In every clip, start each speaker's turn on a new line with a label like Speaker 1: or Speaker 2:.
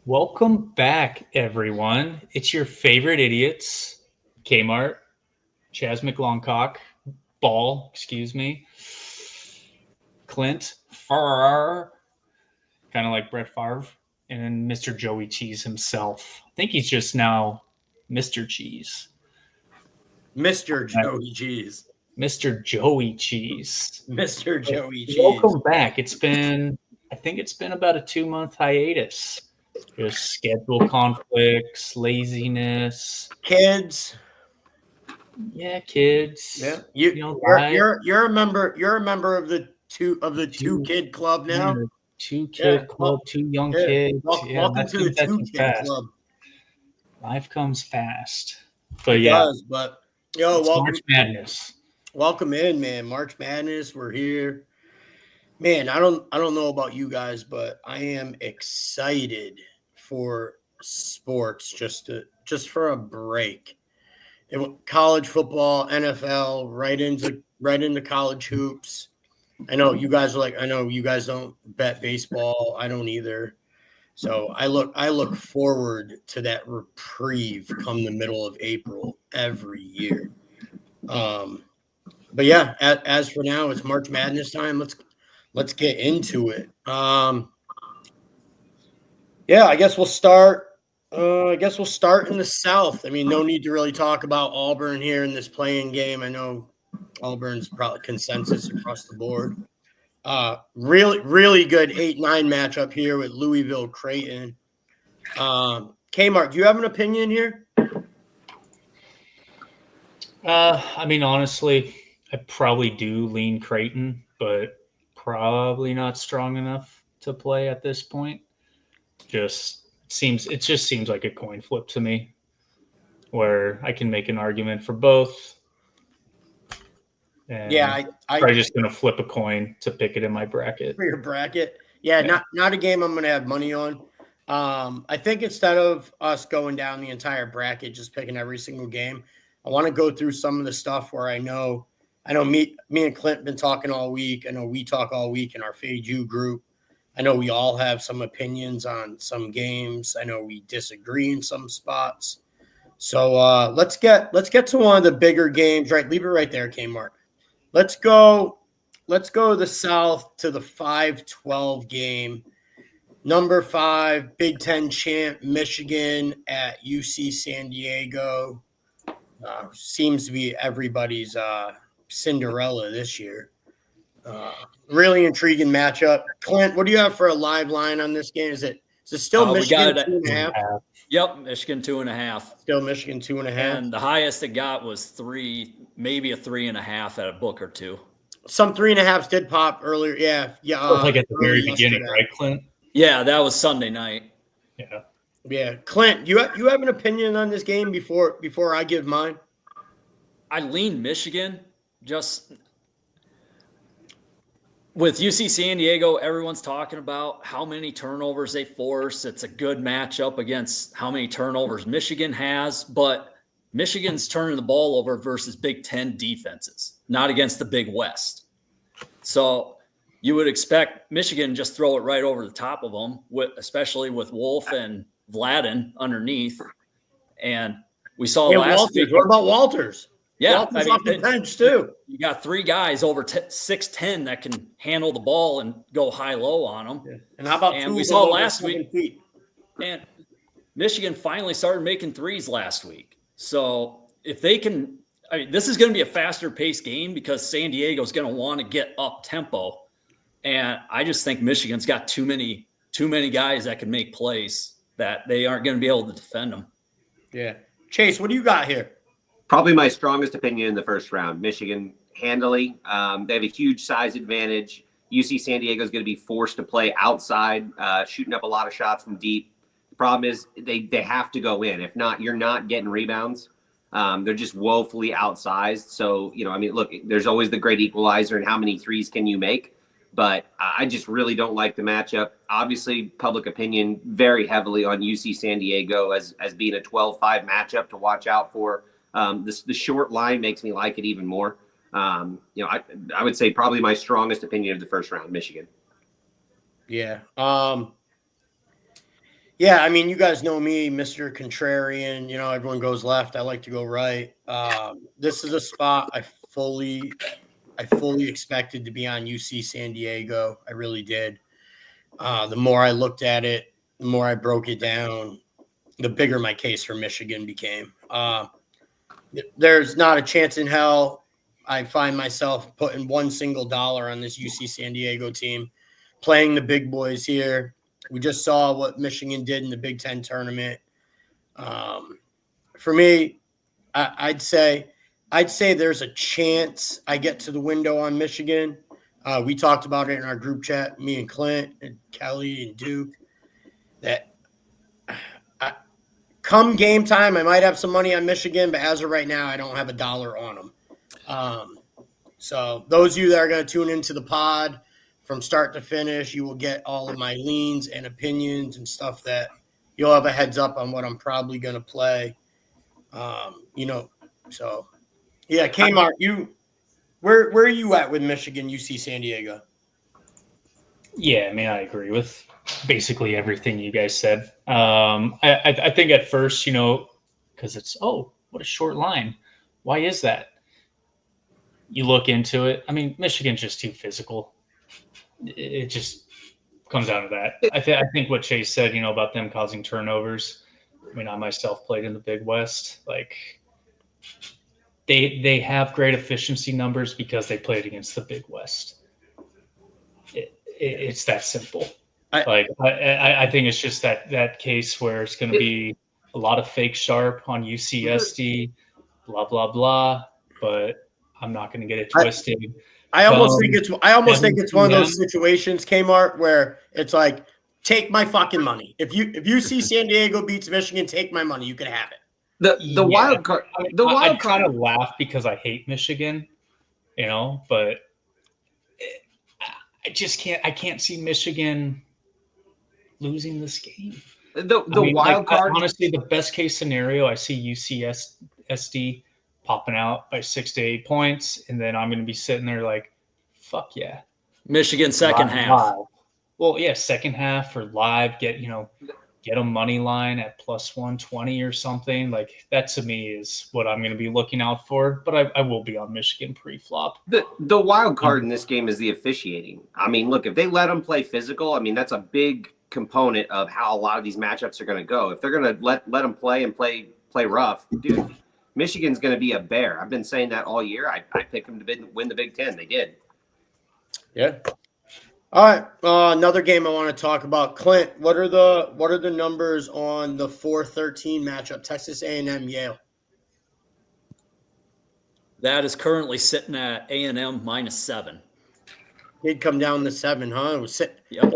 Speaker 1: Welcome back, everyone. It's your favorite idiots, Kmart, Chaz McLongcock, Ball, excuse me, Clint, Farrar, kind of like Brett Favre, and then Mr. Joey Cheese himself. I think he's just now Mr. Cheese.
Speaker 2: Mr. Joey Cheese.
Speaker 1: Mr. Joey Cheese.
Speaker 2: Mr. Joey Cheese.
Speaker 1: Welcome back. I think it's been about a 2-month hiatus. Just schedule conflicts, laziness.
Speaker 2: Kids.
Speaker 1: Yeah, kids.
Speaker 2: Yeah. You're a member of the two kid club now.
Speaker 1: Two kid club, two young kids.
Speaker 2: Welcome to the 2 kid club.
Speaker 1: Life comes fast. But does,
Speaker 2: but welcome
Speaker 1: March Madness.
Speaker 2: Welcome in, man. March Madness. We're here. Man, I don't know about you guys, but I am excited for sports just for a break. College football, NFL, right into college hoops. I know you guys don't bet baseball. I don't either. So I look forward to that reprieve come the middle of April every year. But yeah, as for now, it's March Madness time. Let's get into it. Yeah, I guess we'll start. In the South. I mean, no need to really talk about Auburn here in this playing game. I know Auburn's probably consensus across the board. Really, really good 8-9 matchup here with Louisville Creighton. Kmart, do you have an opinion here?
Speaker 1: I mean, honestly, I probably do lean Creighton, but probably not strong enough to play at this point. It just seems like a coin flip to me, where I can make an argument for both. And I'm probably just going to flip a coin to pick it in my bracket.
Speaker 2: For your bracket? Yeah. Not a game I'm going to have money on. I think instead of us going down the entire bracket, just picking every single game, I want to go through some of the stuff where I know me and Clint been talking all week. I know we talk all week in our Fade You group. I know we all have some opinions on some games. I know we disagree in some spots. So let's get to one of the bigger games. Right, leave it right there, Kmart. Let's go to the South to the 5-12 game. Number 5, Big Ten champ Michigan at UC San Diego. Seems to be everybody's Cinderella this year. Really intriguing matchup. Clint, what do you have for a live line on this game? Is it still Michigan 2.5?
Speaker 3: Yep, Michigan 2.5.
Speaker 2: Still Michigan 2.5.
Speaker 3: And the highest it got was 3, maybe a 3.5 at a book or two.
Speaker 2: Some 3.5s did pop earlier. Yeah.
Speaker 1: Like at the very beginning, right, Clint?
Speaker 3: Yeah, that was Sunday night.
Speaker 2: Yeah. Clint, you have an opinion on this game before I give mine?
Speaker 3: I lean Michigan. Just with UC San Diego, everyone's talking about how many turnovers they force. It's a good matchup against how many turnovers Michigan has, but Michigan's turning the ball over versus Big Ten defenses, not against the Big West. So you would expect Michigan just throw it right over the top of them, especially with Wolf and Vladden underneath. And we saw last week.
Speaker 2: What about Walters?
Speaker 3: Yeah,
Speaker 2: Walters off the bench too.
Speaker 3: You got 3 guys over 6'10" that can handle the ball and go high-low on them.
Speaker 2: Yeah. And how about
Speaker 3: we saw last week? And Michigan finally started making threes last week. So if they can, this is going to be a faster-paced game because San Diego is going to want to get up tempo, and I just think Michigan's got too many guys that can make plays that they aren't going to be able to defend them.
Speaker 2: Yeah, Chase, what do you got here?
Speaker 4: Probably my strongest opinion in the first round. Michigan handily. They have a huge size advantage. UC San Diego is going to be forced to play outside, shooting up a lot of shots from deep. The problem is they have to go in. If not, you're not getting rebounds. They're just woefully outsized. So, look, there's always the great equalizer and how many threes can you make. But I just really don't like the matchup. Obviously, public opinion very heavily on UC San Diego as being a 12-5 matchup to watch out for. The short line makes me like it even more. I would say probably my strongest opinion of the first round, Michigan.
Speaker 2: Yeah. Yeah, I mean, you guys know me, Mr. Contrarian. You know, everyone goes left. I like to go right. This is a spot I fully expected to be on UC San Diego. I really did. The more I looked at it, the more I broke it down, the bigger my case for Michigan became. There's not a chance in hell I find myself putting one single dollar on this UC San Diego team, playing the big boys here. We just saw what Michigan did in the Big Ten tournament. For me, I'd say there's a chance I get to the window on Michigan. We talked about it in our group chat, me and Clint and Kelly and Duke, that come game time, I might have some money on Michigan, but as of right now, I don't have a dollar on them. So those of you that are going to tune into the pod from start to finish, you will get all of my leans and opinions and stuff that you'll have a heads up on what I'm probably going to play. So yeah, Kmart, where are you at with Michigan, UC San Diego?
Speaker 1: Yeah, I mean, I agree with basically everything you guys said. I think at first, because it's, what a short line. Why is that? You look into it. I mean, Michigan's just too physical. It just comes down to that. I think what Chase said, about them causing turnovers. I mean, I myself played in the Big West. Like, they have great efficiency numbers because they played against the Big West. It's that simple. I think it's just that case where it's going to be a lot of fake sharp on UCSD, blah blah blah. But I'm not going to get it twisted.
Speaker 2: I almost think it's one of those situations, Kmart, where it's like, take my fucking money. If UC San Diego beats Michigan, take my money. You can have it.
Speaker 4: The wild card.
Speaker 1: I kind of laugh because I hate Michigan, but I just can't. I can't see Michigan losing this game.
Speaker 4: The wild card.
Speaker 1: Honestly, the best case scenario, I see UCSD popping out by 6 to 8 points, and then I'm going to be sitting there like, fuck yeah.
Speaker 3: Michigan second half.
Speaker 1: Well, yeah, second half or live, get a money line at plus 120 or something. Like, that to me is what I'm going to be looking out for. But I will be on Michigan pre-flop.
Speaker 4: The wild card in this game is the officiating. I mean, look, if they let them play physical, I mean, that's a big component of how a lot of these matchups are going to go. If they're going to let them play and play rough, dude, Michigan's going to be a bear. I've been saying that all year. I picked them to win the Big Ten. They did.
Speaker 2: Yeah. All right. Another game I want to talk about. Clint, what are the numbers on the 4-13 matchup? Texas A&M Yale.
Speaker 3: That is currently sitting at A&M -7.
Speaker 2: Did come down to 7, huh? It was
Speaker 3: Yep.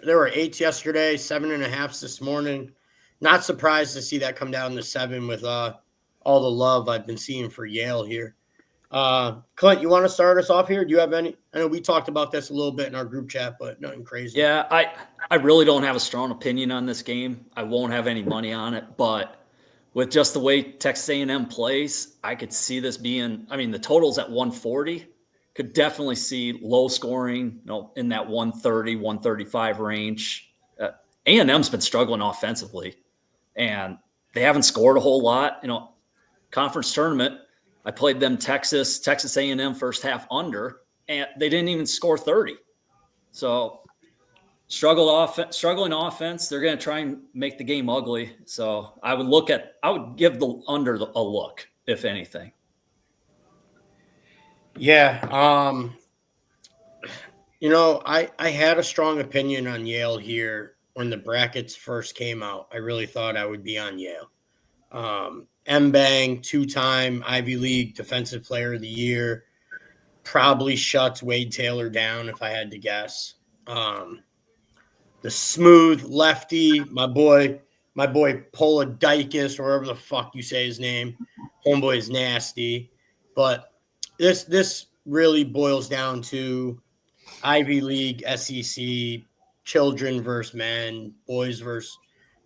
Speaker 2: There were 8 yesterday, 7.5 this morning. Not surprised to see that come down to 7 with all the love I've been seeing for Yale here. Clint, you want to start us off here? Do you have any? I know we talked about this a little bit in our group chat, but nothing crazy.
Speaker 3: Yeah, I really don't have a strong opinion on this game. I won't have any money on it, but with just the way Texas A&M plays, I could see this being. I mean, the total's at 140. Could definitely see low scoring, in that 130, 135 range. A&M's been struggling offensively, and they haven't scored a whole lot. Conference tournament, I played them Texas A&M first half under, and they didn't even score 30. So struggling offense. They're going to try and make the game ugly. So I would give the under a look, if anything.
Speaker 2: Yeah. I had a strong opinion on Yale here when the brackets first came out. I really thought I would be on Yale. Mbang, 2-time Ivy League Defensive Player of the Year, probably shuts Wade Taylor down if I had to guess. The smooth lefty, my boy Polidikis, or whatever the fuck you say his name. Homeboy is nasty. But this really boils down to Ivy League, SEC, children versus men, boys versus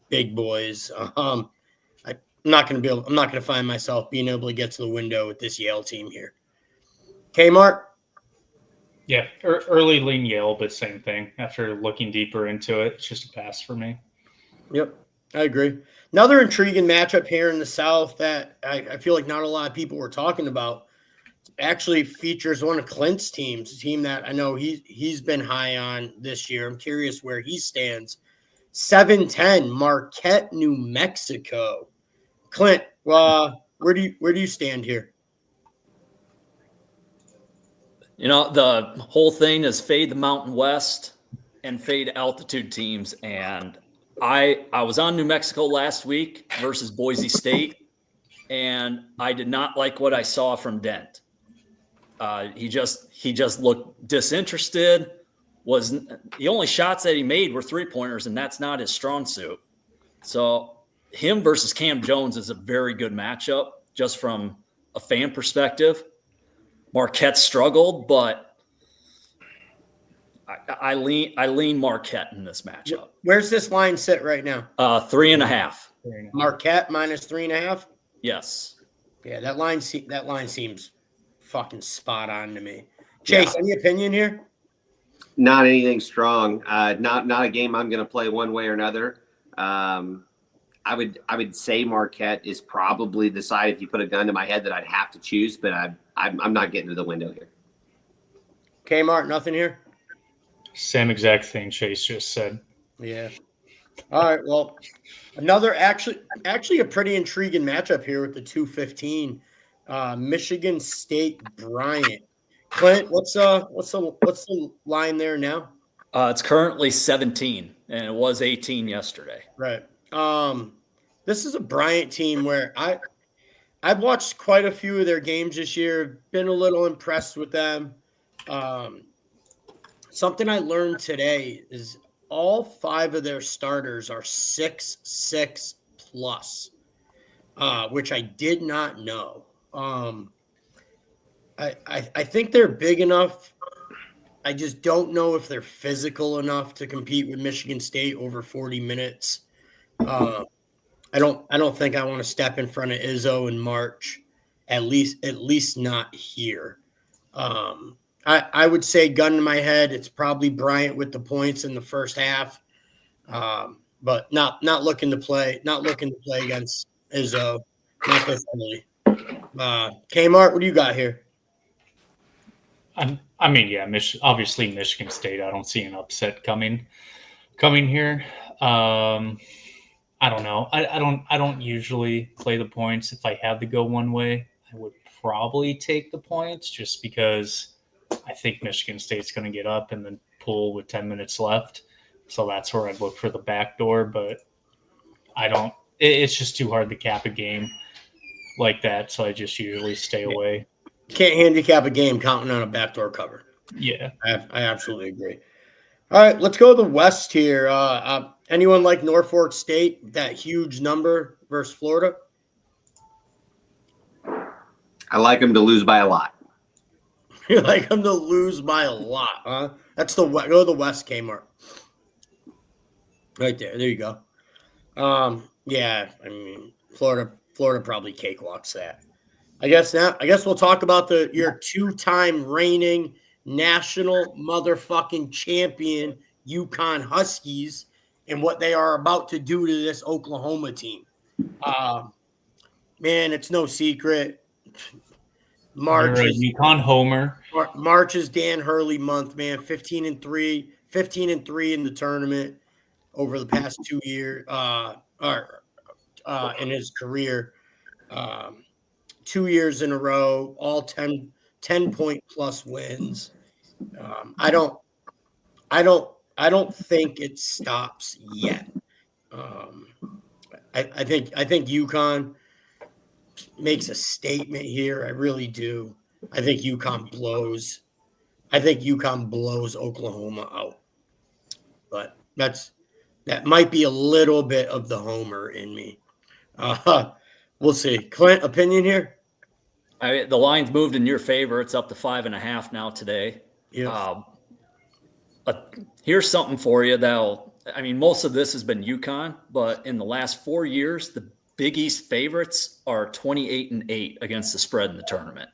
Speaker 2: big boys. I'm not going to find myself being able to get to the window with this Yale team here. Kmart?
Speaker 1: Yeah, early lean Yale, but same thing. After looking deeper into it, it's just a pass for me.
Speaker 2: Yep, I agree. Another intriguing matchup here in the South that I feel like not a lot of people were talking about actually features one of Clint's teams, a team that I know he's been high on this year. I'm curious where he stands. 7-10, Marquette, New Mexico. Clint, where do you stand here?
Speaker 3: You know, the whole thing is fade the Mountain West and fade altitude teams. And I was on New Mexico last week versus Boise State, and I did not like what I saw from Dent. He just looked disinterested. Was the only shots that he made were 3-pointers, and that's not his strong suit. So him versus Cam Jones is a very good matchup, just from a fan perspective. Marquette struggled, but I lean Marquette in this matchup.
Speaker 2: Where's this line sit right now?
Speaker 3: 3.5.
Speaker 2: Marquette minus 3.5.
Speaker 3: Yes.
Speaker 2: Yeah, that line seems fucking spot on to me. Chase, any opinion here?
Speaker 4: Not anything strong. Not a game I'm going to play one way or another. I would say Marquette is probably the side, if you put a gun to my head, that I'd have to choose, but I'm not getting to the window here.
Speaker 2: Kmart, nothing here?
Speaker 1: Same exact thing Chase just said.
Speaker 2: Yeah. All right. Well, another actually a pretty intriguing matchup here with the 215, Michigan State Bryant. Clint, what's the line there now?
Speaker 3: It's currently 17, and it was 18 yesterday.
Speaker 2: Right. This is a Bryant team where I've watched quite a few of their games this year, been a little impressed with them. Something I learned today is all 5 of their starters are 6'6" plus, which I did not know. I think they're big enough. I just don't know if they're physical enough to compete with Michigan State over 40 minutes. I don't think I want to step in front of Izzo in March, at least not here. I would say gun to my head, it's probably Bryant with the points in the first half, but not looking to play against Izzo. Not this early. Kmart, what do you got here?
Speaker 1: Obviously Michigan State. I don't see an upset coming here. I don't know. I don't usually play the points. If I had to go one way, I would probably take the points just because I think Michigan State's going to get up and then pull with 10 minutes left. So that's where I'd look for the back door, but it's just too hard to cap a game like that. So I just usually stay away.
Speaker 2: Can't handicap a game counting on a backdoor cover.
Speaker 1: Yeah.
Speaker 2: I absolutely agree. All right, let's go to the West here. Anyone like Norfolk State, that huge number versus Florida?
Speaker 4: I like them to lose by a lot.
Speaker 2: You like them to lose by a lot, huh? That's go to the West, Kmart. Right there. There you go. Yeah, I mean, Florida probably cakewalks that. I guess we'll talk about your 2-time reigning national motherfucking champion UConn Huskies and what they are about to do to this Oklahoma team. Man, it's no secret. March is
Speaker 1: UConn homer.
Speaker 2: March is Dan Hurley month, man. 15-3 in the tournament over the past 2 years, in his career. 2 years in a row, all 10 point plus wins. I don't think it stops yet. I think UConn makes a statement here. I really do. I think UConn blows Oklahoma out. But that might be a little bit of the homer in me. We'll see. Clint, opinion here?
Speaker 3: The line's moved in your favor. It's up to 5.5 now today.
Speaker 2: Yeah.
Speaker 3: Here's something for you most of this has been UConn, but in the last 4 years, the Big East favorites are 28-8 against the spread in the tournament.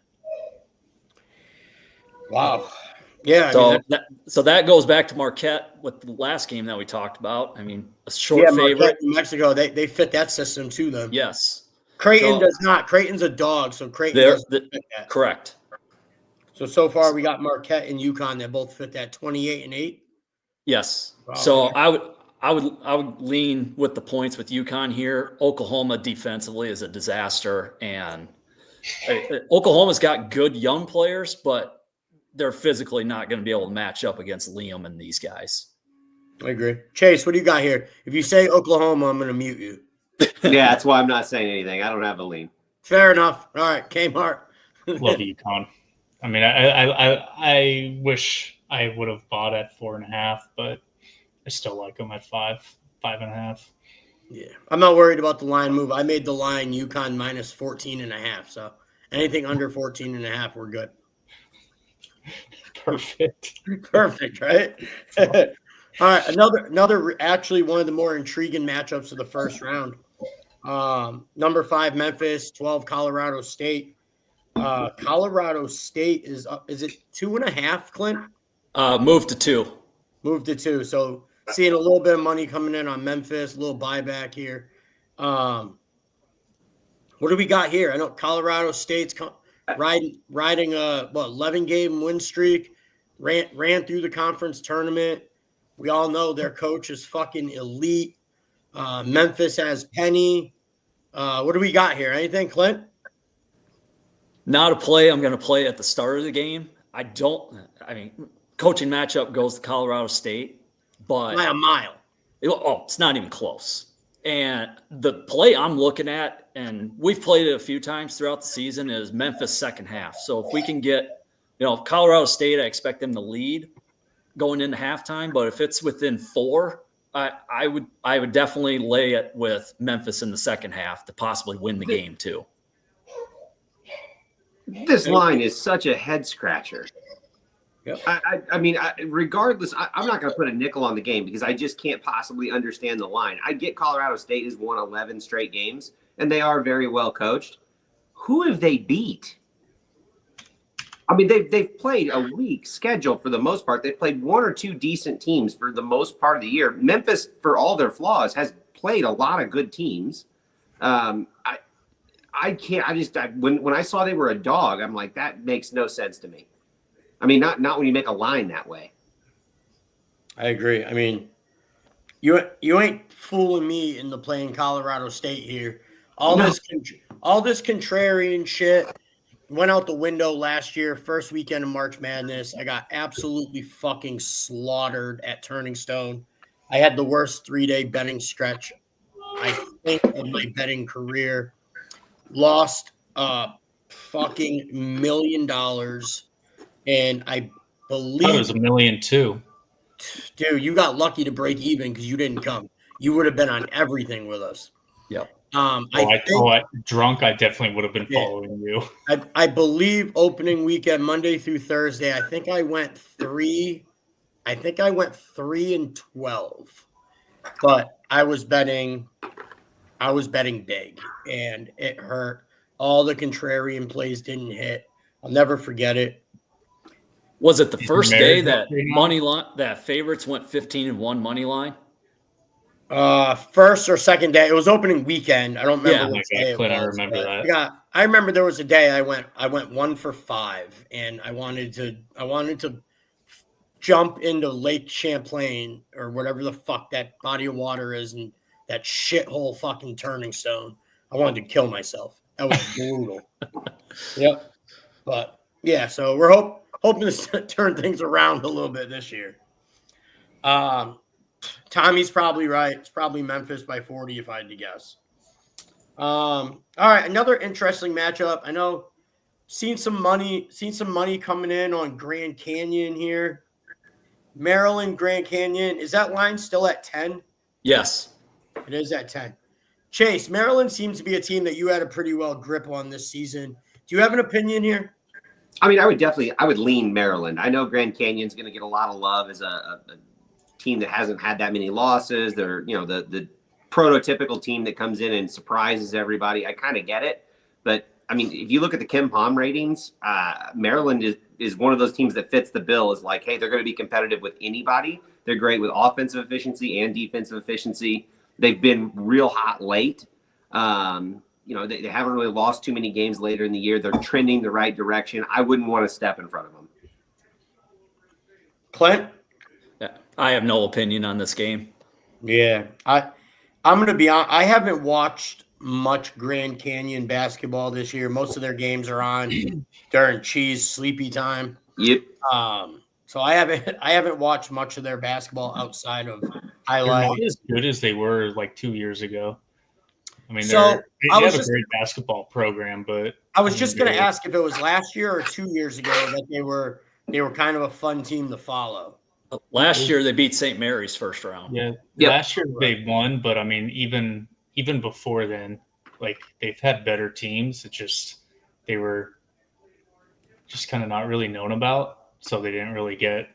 Speaker 2: Wow. Yeah.
Speaker 3: So that goes back to Marquette with the last game that we talked about. I mean, a short favorite.
Speaker 2: Marquette, New Mexico, they fit that system to them.
Speaker 3: Yes.
Speaker 2: Creighton does not. Creighton's a dog, so Creighton doesn't fit that.
Speaker 3: Correct.
Speaker 2: So far we got Marquette and UConn that both fit that 28-8.
Speaker 3: Yes.
Speaker 2: Wow,
Speaker 3: So
Speaker 2: okay.
Speaker 3: I would lean with the points with UConn here. Oklahoma defensively is a disaster, and Oklahoma's got good young players, but they're physically not going to be able to match up against Liam and these guys.
Speaker 2: I agree. Chase, what do you got here? If you say Oklahoma, I'm going to mute you.
Speaker 4: Yeah, that's why I'm not saying anything. I don't have a lean.
Speaker 2: Fair enough. All right, Kmart.
Speaker 1: Love UConn. I mean, I wish I would have bought at 4.5, but I still like them at 5.5.
Speaker 2: Yeah, I'm not worried about the line move. I made the line UConn minus 14.5. So anything under 14.5, we're good.
Speaker 1: Perfect.
Speaker 2: Perfect, right? All right, another actually one of the more intriguing matchups of the first round. Number 5 Memphis, 12 Colorado State. Colorado State is up. Is it 2.5, Clint?
Speaker 3: Move to 2.
Speaker 2: Moved to 2. So seeing a little bit of money coming in on Memphis, a little buyback here. What do we got here? I know Colorado State's riding a 11-game win streak. Ran through the conference tournament. We all know their coach is fucking elite. Memphis has Penny. What do we got here? Anything, Clint?
Speaker 3: Not a play I'm going to play at the start of the game. Coaching matchup goes to Colorado State, but
Speaker 2: By a mile.
Speaker 3: It's not even close. And the play I'm looking at, and we've played it a few times throughout the season, is Memphis second half. So if we can get, Colorado State, I expect them to lead going into halftime, but if it's within 4, I would definitely lay it with Memphis in the second half to possibly win the game too.
Speaker 4: This line is such a head scratcher.
Speaker 2: Yep.
Speaker 4: Regardless, I'm not going to put a nickel on the game because I just can't possibly understand the line. I get Colorado State has won 11 straight games, and they are very well coached. Who have they beat? I mean, they've played a weak schedule for the most part. They've played 1 or 2 decent teams for the most part of the year. Memphis, for all their flaws, has played a lot of good teams. When I saw they were a dog, I'm like, that makes no sense to me. I mean, not when you make a line that way.
Speaker 2: I agree. I mean, you ain't fooling me into playing Colorado State here. All this contrarian shit went out the window last year, first weekend of March Madness. I got absolutely fucking slaughtered at Turning Stone. I had the worst 3-day betting stretch, I think, of my betting career. Lost fucking $1 million. And I believe
Speaker 1: it was $1 million too.
Speaker 2: Dude, you got lucky to break even because you didn't come. You would have been on everything with us.
Speaker 3: Yep.
Speaker 1: Drunk, I definitely would have been following you.
Speaker 2: I believe opening weekend, Monday through Thursday, I think I went 3 and 12. But I was betting big, and it hurt. All the contrarian plays didn't hit. I'll never forget it.
Speaker 3: Was it the first day that money line that favorites went 15-1 money line?
Speaker 2: First or second day. It was opening weekend. I don't remember what day it was.
Speaker 1: I remember that.
Speaker 2: Yeah, I remember there was a day I went 1 for 5, and I wanted to jump into Lake Champlain or whatever the fuck that body of water is, and that shithole fucking Turning Stone. I wanted to kill myself. That was brutal. Yep. But yeah, so we're hoping to turn things around a little bit this year. Tommy's probably right. It's probably Memphis by 40 if I had to guess. All right, another interesting matchup. I know seen some money coming in on Grand Canyon here. Maryland, Grand Canyon. Is that line still at 10?
Speaker 3: Yes.
Speaker 2: It is at 10. Chase, Maryland seems to be a team that you had a pretty well grip on this season. Do you have an opinion here?
Speaker 4: I mean, I would lean Maryland. I know Grand Canyon's going to get a lot of love as a team that hasn't had that many losses. They're, the prototypical team that comes in and surprises everybody. I kind of get it, but I mean, if you look at the Kim Palm ratings, Maryland is one of those teams that fits the bill. Is like, hey, they're going to be competitive with anybody. They're great with offensive efficiency and defensive efficiency. They've been real hot late. They haven't really lost too many games later in the year. They're trending the right direction. I wouldn't want to step in front of them.
Speaker 2: Clint?
Speaker 3: Yeah, I have no opinion on this game.
Speaker 2: Yeah. I'm going to be honest. I haven't watched much Grand Canyon basketball this year. Most of their games are on during sleepy time.
Speaker 4: Yep.
Speaker 2: So I haven't watched much of their basketball outside of
Speaker 1: They're
Speaker 2: highlights.
Speaker 1: not as good as they were like 2 years ago. I mean,
Speaker 2: So,
Speaker 1: they have a great basketball program, but
Speaker 2: I was just going to ask if it was last year or 2 years ago that they were kind of a fun team to follow.
Speaker 3: Last year they beat St. Mary's first round.
Speaker 1: Yeah,
Speaker 4: Yep.
Speaker 1: Last year they won, but I mean, even before then, like they've had better teams. It's just they were just kind of not really known about, so they didn't really get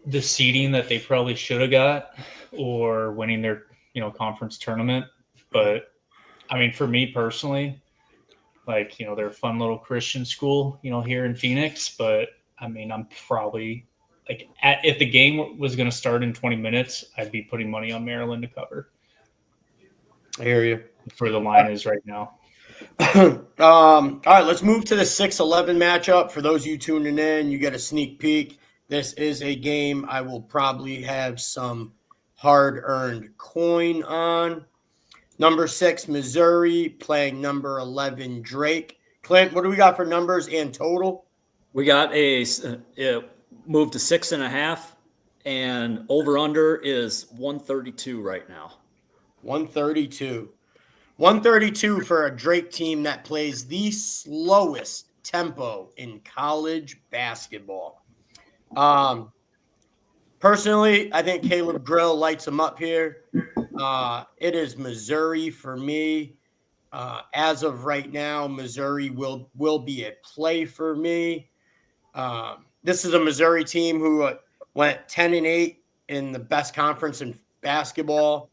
Speaker 1: the seeding that they probably should have got, or winning their conference tournament. But I mean, for me personally, like they're a fun little Christian school, here in Phoenix. But I mean, I'm probably like if the game was going to start in 20 minutes, I'd be putting money on Maryland to cover.
Speaker 2: I hear you.
Speaker 1: For the line is right now.
Speaker 2: All right, let's move to the 6-11 matchup. For those of you tuning in, you get a sneak peek. This is a game I will probably have some hard-earned coin on. Number 6, Missouri, playing number 11, Drake. Clint, what do we got for numbers and total?
Speaker 3: We got it moved to 6.5, and over/under is 132 right now.
Speaker 2: 132. 132 for a Drake team that plays the slowest tempo in college basketball. Personally, I think Caleb Grill lights them up here. It is Missouri for me. As of right now, Missouri will be a play for me. This is a Missouri team who went 10-8 in the best conference in basketball.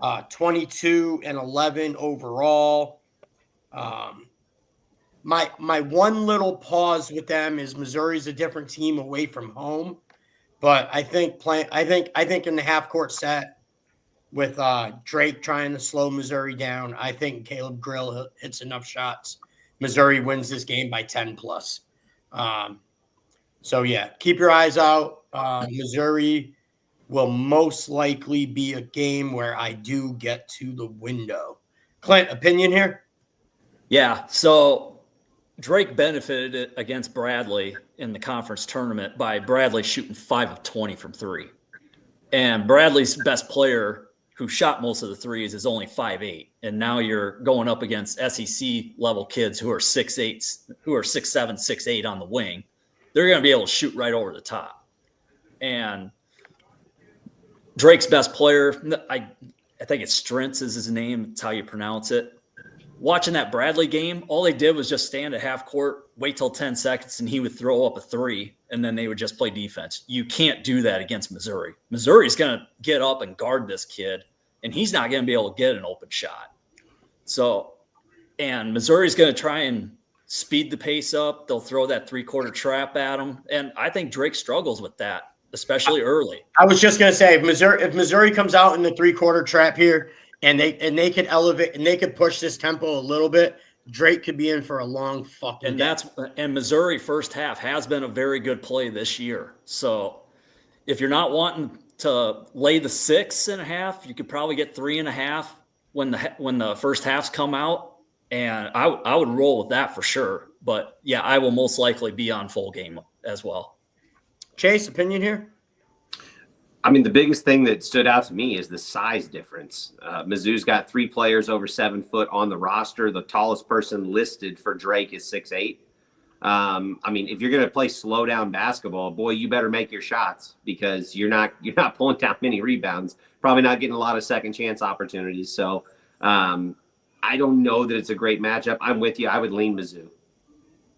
Speaker 2: 22-11 overall. My one little pause with them is Missouri's a different team away from home, but I think in the half court set with Drake trying to slow Missouri down, I think Caleb Grill hits enough shots. Missouri wins this game by 10 plus. So yeah, keep your eyes out. Missouri will most likely be a game where I do get to the window. Clint, opinion here?
Speaker 3: Yeah, so Drake benefited against Bradley in the conference tournament by Bradley shooting 5 of 20 from 3. And Bradley's best player, who shot most of the threes, is only 5'8". And now you're going up against SEC level kids who are 6'8", who are 6'7", 6'8" on the wing. They're going to be able to shoot right over the top. And Drake's best player, I think it's Strentz is his name. It's how you pronounce it. Watching that Bradley game, all they did was just stand at half court, wait till 10 seconds, and he would throw up a 3, and then they would just play defense. You can't do that against Missouri. Missouri's going to get up and guard this kid, and he's not going to be able to get an open shot. So, and Missouri's going to try and speed the pace up. They'll throw that 3-quarter trap at him, and I think Drake struggles with that, especially early.
Speaker 2: I was just going to say, if Missouri comes out in the 3-quarter trap here and they could elevate and they could push this tempo a little bit, Drake could be in for a long fucking day.
Speaker 3: And Missouri first half has been a very good play this year. So if you're not wanting to lay the 6.5, you could probably get 3.5 when the first halves come out. And I would roll with that for sure. But yeah, I will most likely be on full game as well.
Speaker 2: Chase, opinion here?
Speaker 4: I mean, the biggest thing that stood out to me is the size difference. Mizzou's got 3 players over 7 foot on the roster. The tallest person listed for Drake is 6'8". I mean, if you're going to play slow down basketball, boy, you better make your shots because you're not pulling down many rebounds. Probably not getting a lot of second chance opportunities. So I don't know that it's a great matchup. I'm with you. I would lean Mizzou.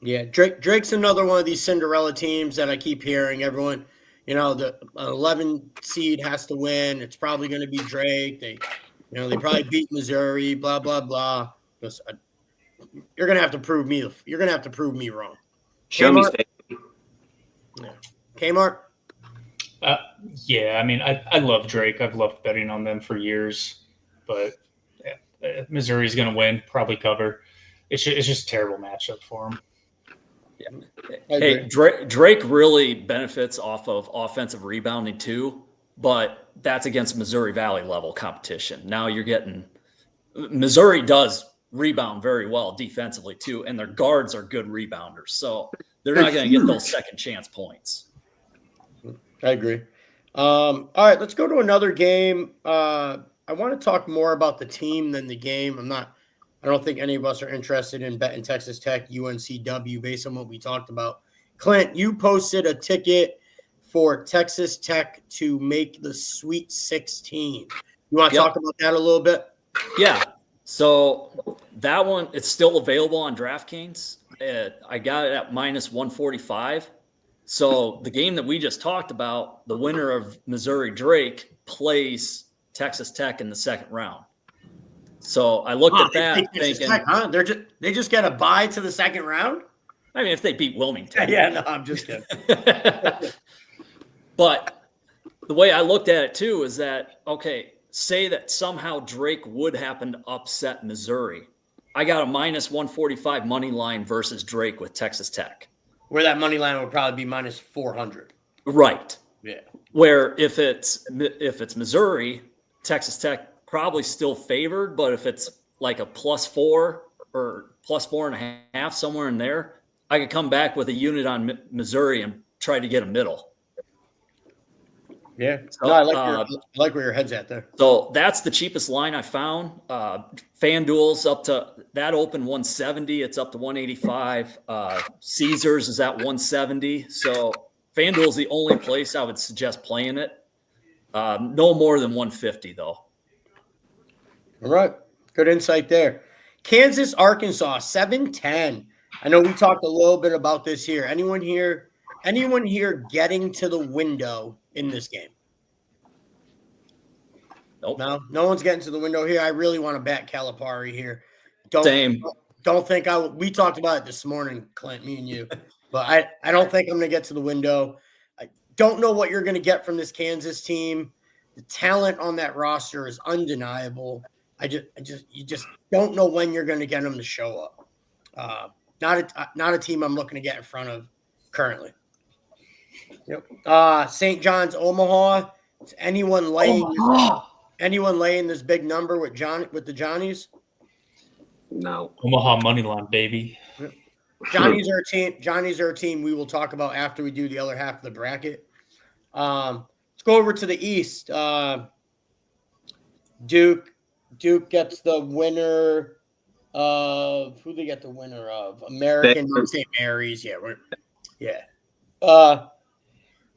Speaker 2: Yeah, Drake's another one of these Cinderella teams that I keep hearing. Everyone, the 11 seed has to win. It's probably going to be Drake. They probably beat Missouri. Blah blah blah. you're gonna have to prove me. You're gonna have to prove me wrong.
Speaker 4: Show me
Speaker 2: Kmart?
Speaker 4: state.
Speaker 2: Yeah. Kmart.
Speaker 1: Yeah, I mean, I love Drake. I've loved betting on them for years, but Missouri's going to win, probably cover. It's just a terrible matchup for them.
Speaker 3: Hey, Drake really benefits off of offensive rebounding too, but that's against Missouri Valley level competition. Now you're getting Missouri does rebound very well defensively too, and their guards are good rebounders, so they're not going to get those second chance points.
Speaker 2: I agree. All right, let's go to another game. I want to talk more about the team than the game. I don't think any of us are interested in betting Texas Tech, UNCW based on what we talked about. Clint, you posted a ticket for Texas Tech to make the Sweet 16. You want to talk about that a little bit?
Speaker 3: Yeah. So that one, it's still available on DraftKings. I got it at minus 145. So the game that we just talked about, the winner of Missouri Drake plays Texas Tech in the second round. So I looked at that thinking,
Speaker 2: Tech, huh? They just get a bye to the second round.
Speaker 3: I mean, if they beat Wilmington.
Speaker 2: Yeah, no, I'm just kidding.
Speaker 3: But the way I looked at it too is that, okay, say that somehow Drake would happen to upset Missouri. I got a minus 145 money line versus Drake with Texas Tech.
Speaker 2: Where that money line would probably be minus 400.
Speaker 3: Right.
Speaker 2: Yeah.
Speaker 3: Where if it's Missouri, Texas Tech probably still favored, but if it's like a +4 or +4.5, somewhere in there, I could come back with a unit on Missouri and try to get a middle.
Speaker 2: Yeah.
Speaker 3: So,
Speaker 2: no, I like where your head's at there.
Speaker 3: So that's the cheapest line I found. FanDuel's up to that open 170. It's up to 185. Caesars is at 170. So FanDuel's the only place I would suggest playing it. No more than 150 though.
Speaker 2: All right. Good insight there. Kansas, Arkansas, 7-10. I know we talked a little bit about this here. Anyone here getting to the window in this game?
Speaker 3: Nope.
Speaker 2: No one's getting to the window here. I really want to bet Calipari here.
Speaker 3: Same.
Speaker 2: Don't think we talked about it this morning, Clint, me and you. But I don't think I'm going to get to the window. I don't know what you're going to get from this Kansas team. The talent on that roster is undeniable. You just don't know when you're going to get them to show up. Not a team I'm looking to get in front of currently. Yep. St. John's, Omaha. Is anyone laying this big number with the Johnnies?
Speaker 4: No.
Speaker 1: Omaha money line, baby.
Speaker 2: Johnnies are a team we will talk about after we do the other half of the bracket. Let's go over to the East. Duke gets the winner of who they get the winner of? American St. Mary's. Yeah.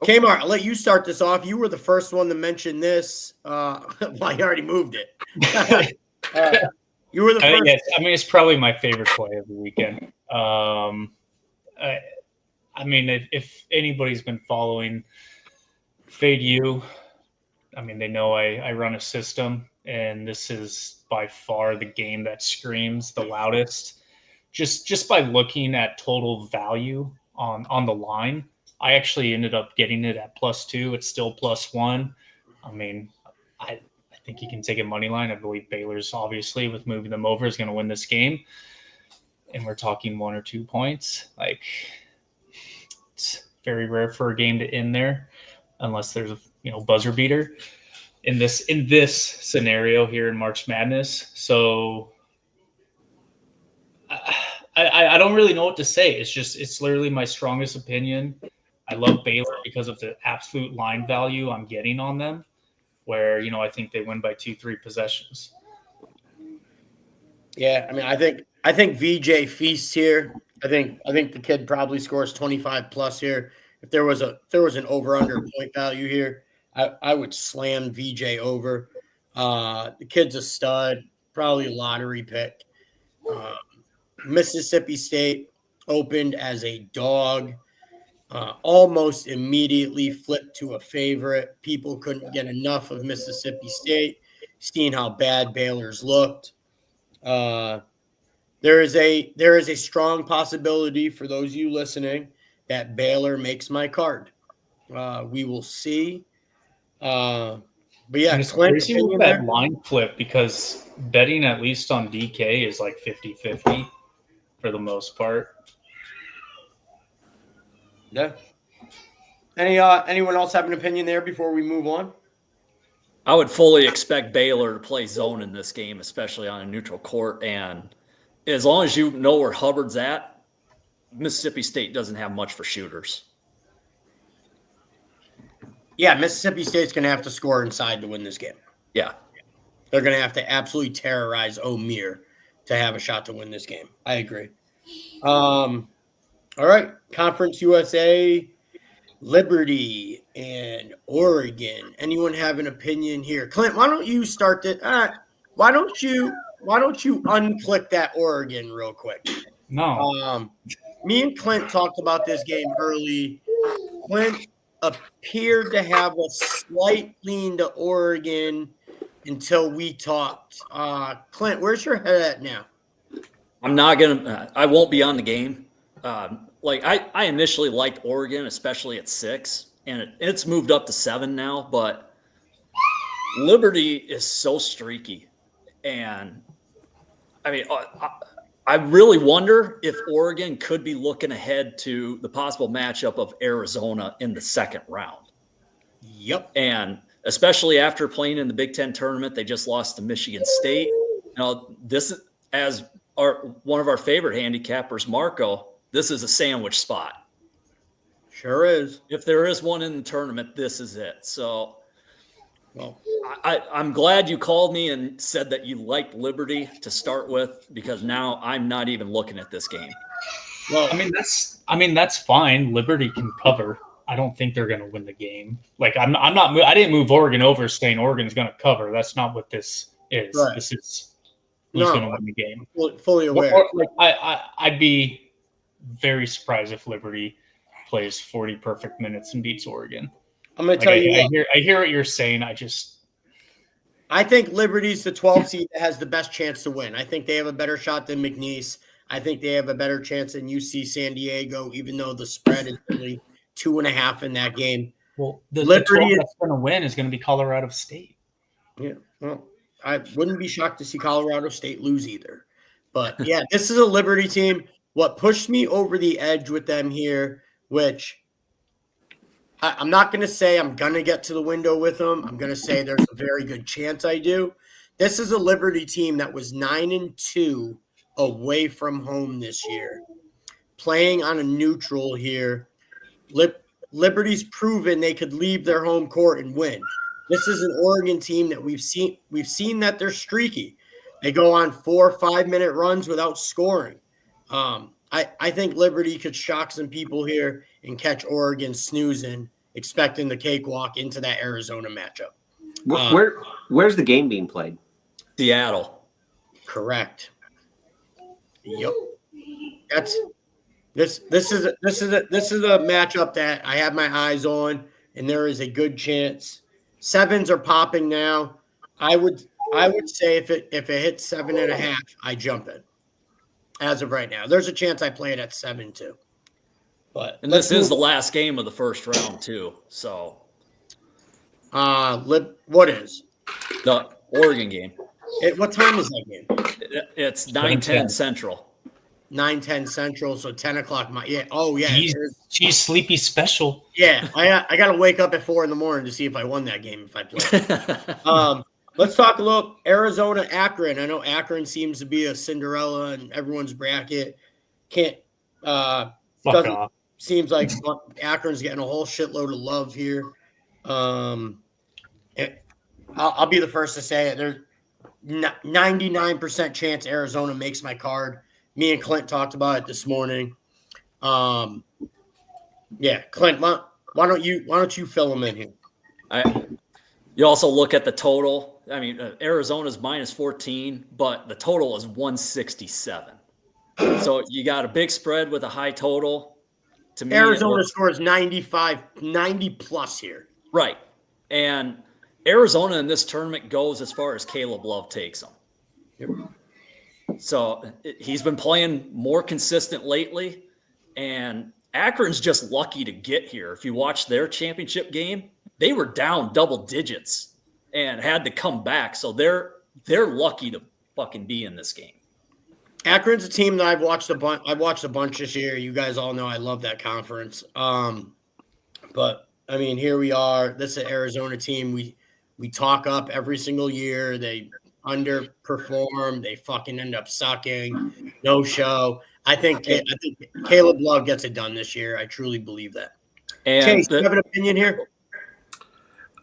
Speaker 2: Kmart, I'll let you start this off. You were the first one to mention this. Well, you already moved it. You were the first.
Speaker 1: Yes, I mean, it's probably my favorite play of the weekend. I mean, if anybody's been following Fade U, I mean, they know I run a system, and this is by far the game that screams the loudest. Just by looking at total value on the line, I actually ended up getting it at +2. It's still +1. I mean, I think you can take a money line. I believe Baylor's obviously with moving them over is going to win this game. And we're talking 1 or 2 points. Like, it's very rare for a game to end there unless there's a buzzer beater in this scenario here in March Madness. So I don't really know what to say. It's literally my strongest opinion. I love Baylor because of the absolute line value I'm getting on them, where, I think they win by 2-3 possessions.
Speaker 2: Yeah, I mean, I think VJ feasts here. I think the kid probably scores 25 plus here. If there was an over under point value here, I would slam VJ over. The kid's a stud, probably a lottery pick. Mississippi State opened as a dog. Almost immediately flipped to a favorite. People couldn't get enough of Mississippi State, seeing how bad Baylor's looked. there is a strong possibility for those of you listening that Baylor makes my card. We will see. But yeah,
Speaker 1: And it's
Speaker 2: Clint,
Speaker 1: crazy with
Speaker 2: opinion
Speaker 1: that
Speaker 2: there?
Speaker 1: line flip because betting at least on DK is like 50-50 for the most part.
Speaker 2: Yeah. Anyone else have an opinion there before we move on?
Speaker 3: I would fully expect Baylor to play zone in this game, especially on a neutral court. And as long as you know where Hubbard's at, Mississippi State doesn't have much for shooters.
Speaker 2: Yeah, Mississippi State's going to have to score inside to win this game.
Speaker 3: Yeah.
Speaker 2: They're going to have to absolutely terrorize O'Meara to have a shot to win this game. I agree. All right, Conference USA, Liberty, and Oregon. Anyone have an opinion here? Clint, why don't you start this? Why don't you unclick that Oregon real quick?
Speaker 1: No.
Speaker 2: Me and Clint talked about this game early. Clint appeared to have a slight lean to Oregon until we talked. Clint, where's your head at now?
Speaker 3: I won't be on the game. I initially liked Oregon, especially at 6, and it's moved up to 7 now, but Liberty is so streaky. And I mean, I really wonder if Oregon could be looking ahead to the possible matchup of Arizona in the second round.
Speaker 2: Yep.
Speaker 3: And especially after playing in the Big Ten tournament, they just lost to Michigan State. This is, as one of our favorite handicappers, Marco, this is a sandwich spot.
Speaker 2: Sure is.
Speaker 3: If there is one in the tournament, this is it. So I'm glad you called me and said that you liked Liberty to start with, because now I'm not even looking at this game.
Speaker 1: Well, I mean that's fine. Liberty can cover. I don't think they're going to win the game. Like I'm not. I didn't move Oregon over saying Oregon's going to cover. That's not what this is.
Speaker 2: Right.
Speaker 1: This is who's going to win the game.
Speaker 2: Fully aware.
Speaker 1: I'd be very surprised if Liberty plays 40 perfect minutes and beats Oregon.
Speaker 2: I'm going to tell you.
Speaker 1: I hear what you're saying.
Speaker 2: I think Liberty's the 12th seed that has the best chance to win. I think they have a better shot than McNeese. I think they have a better chance than UC San Diego, even though the spread is only 2.5 in that game.
Speaker 1: Well, the
Speaker 2: Liberty
Speaker 1: that's going to win is going to be Colorado State.
Speaker 2: Yeah, well, I wouldn't be shocked to see Colorado State lose either. But yeah, this is a Liberty team. What pushed me over the edge with them here, which I'm not going to say I'm going to get to the window with them. I'm going to say there's a very good chance I do. This is a Liberty team that was 9-2 away from home this year, playing on a neutral here. Liberty's proven they could leave their home court and win. This is an Oregon team that we've seen that they're streaky. They go on 4 or 5 minute runs without scoring. I think Liberty could shock some people here and catch Oregon snoozing, expecting the cakewalk into that Arizona matchup.
Speaker 4: Where's the game being played?
Speaker 3: Seattle.
Speaker 2: Correct. Yep. This is a matchup that I have my eyes on, and there is a good chance. 7s are popping now. I would say if it hits 7.5, I jump in. As of right now, there's a chance I play it at 7 too.
Speaker 3: And this is the last game of the first round too. So,
Speaker 2: what is
Speaker 3: the Oregon game?
Speaker 2: What time is that game?
Speaker 3: It's 9:10 Central.
Speaker 2: 9:10 Central, so 10 o'clock. Yeah. Oh yeah.
Speaker 1: Geez, sleepy special.
Speaker 2: Yeah, I got to wake up at 4 a.m. to see if I won that game if I play. Let's talk a little Arizona Akron. I know Akron seems to be a Cinderella in everyone's bracket. Seems like Akron's getting a whole shitload of love here. I'll be the first to say it. There's 99% chance Arizona makes my card. Me and Clint talked about it this morning. Yeah, Clint, why don't you fill them in here?
Speaker 3: You also look at the total. I mean, Arizona's -14, but the total is 167. So you got a big spread with a high total. To me,
Speaker 2: Arizona scores 90 plus here.
Speaker 3: Right. And Arizona in this tournament goes as far as Caleb Love takes them.
Speaker 2: Yep.
Speaker 3: So he's been playing more consistent lately, and Akron's just lucky to get here. If you watch their championship game, they were down double digits and had to come back. So they're lucky to fucking be in this game.
Speaker 2: Akron's a team that I've watched a bunch. I've watched a bunch this year. You guys all know I love that conference. But I mean, here we are. This is an Arizona team. We talk up every single year. They underperform. They fucking end up sucking. No show. I think Caleb Love gets it done this year. I truly believe that.
Speaker 3: And
Speaker 2: Chase, do you have an opinion here?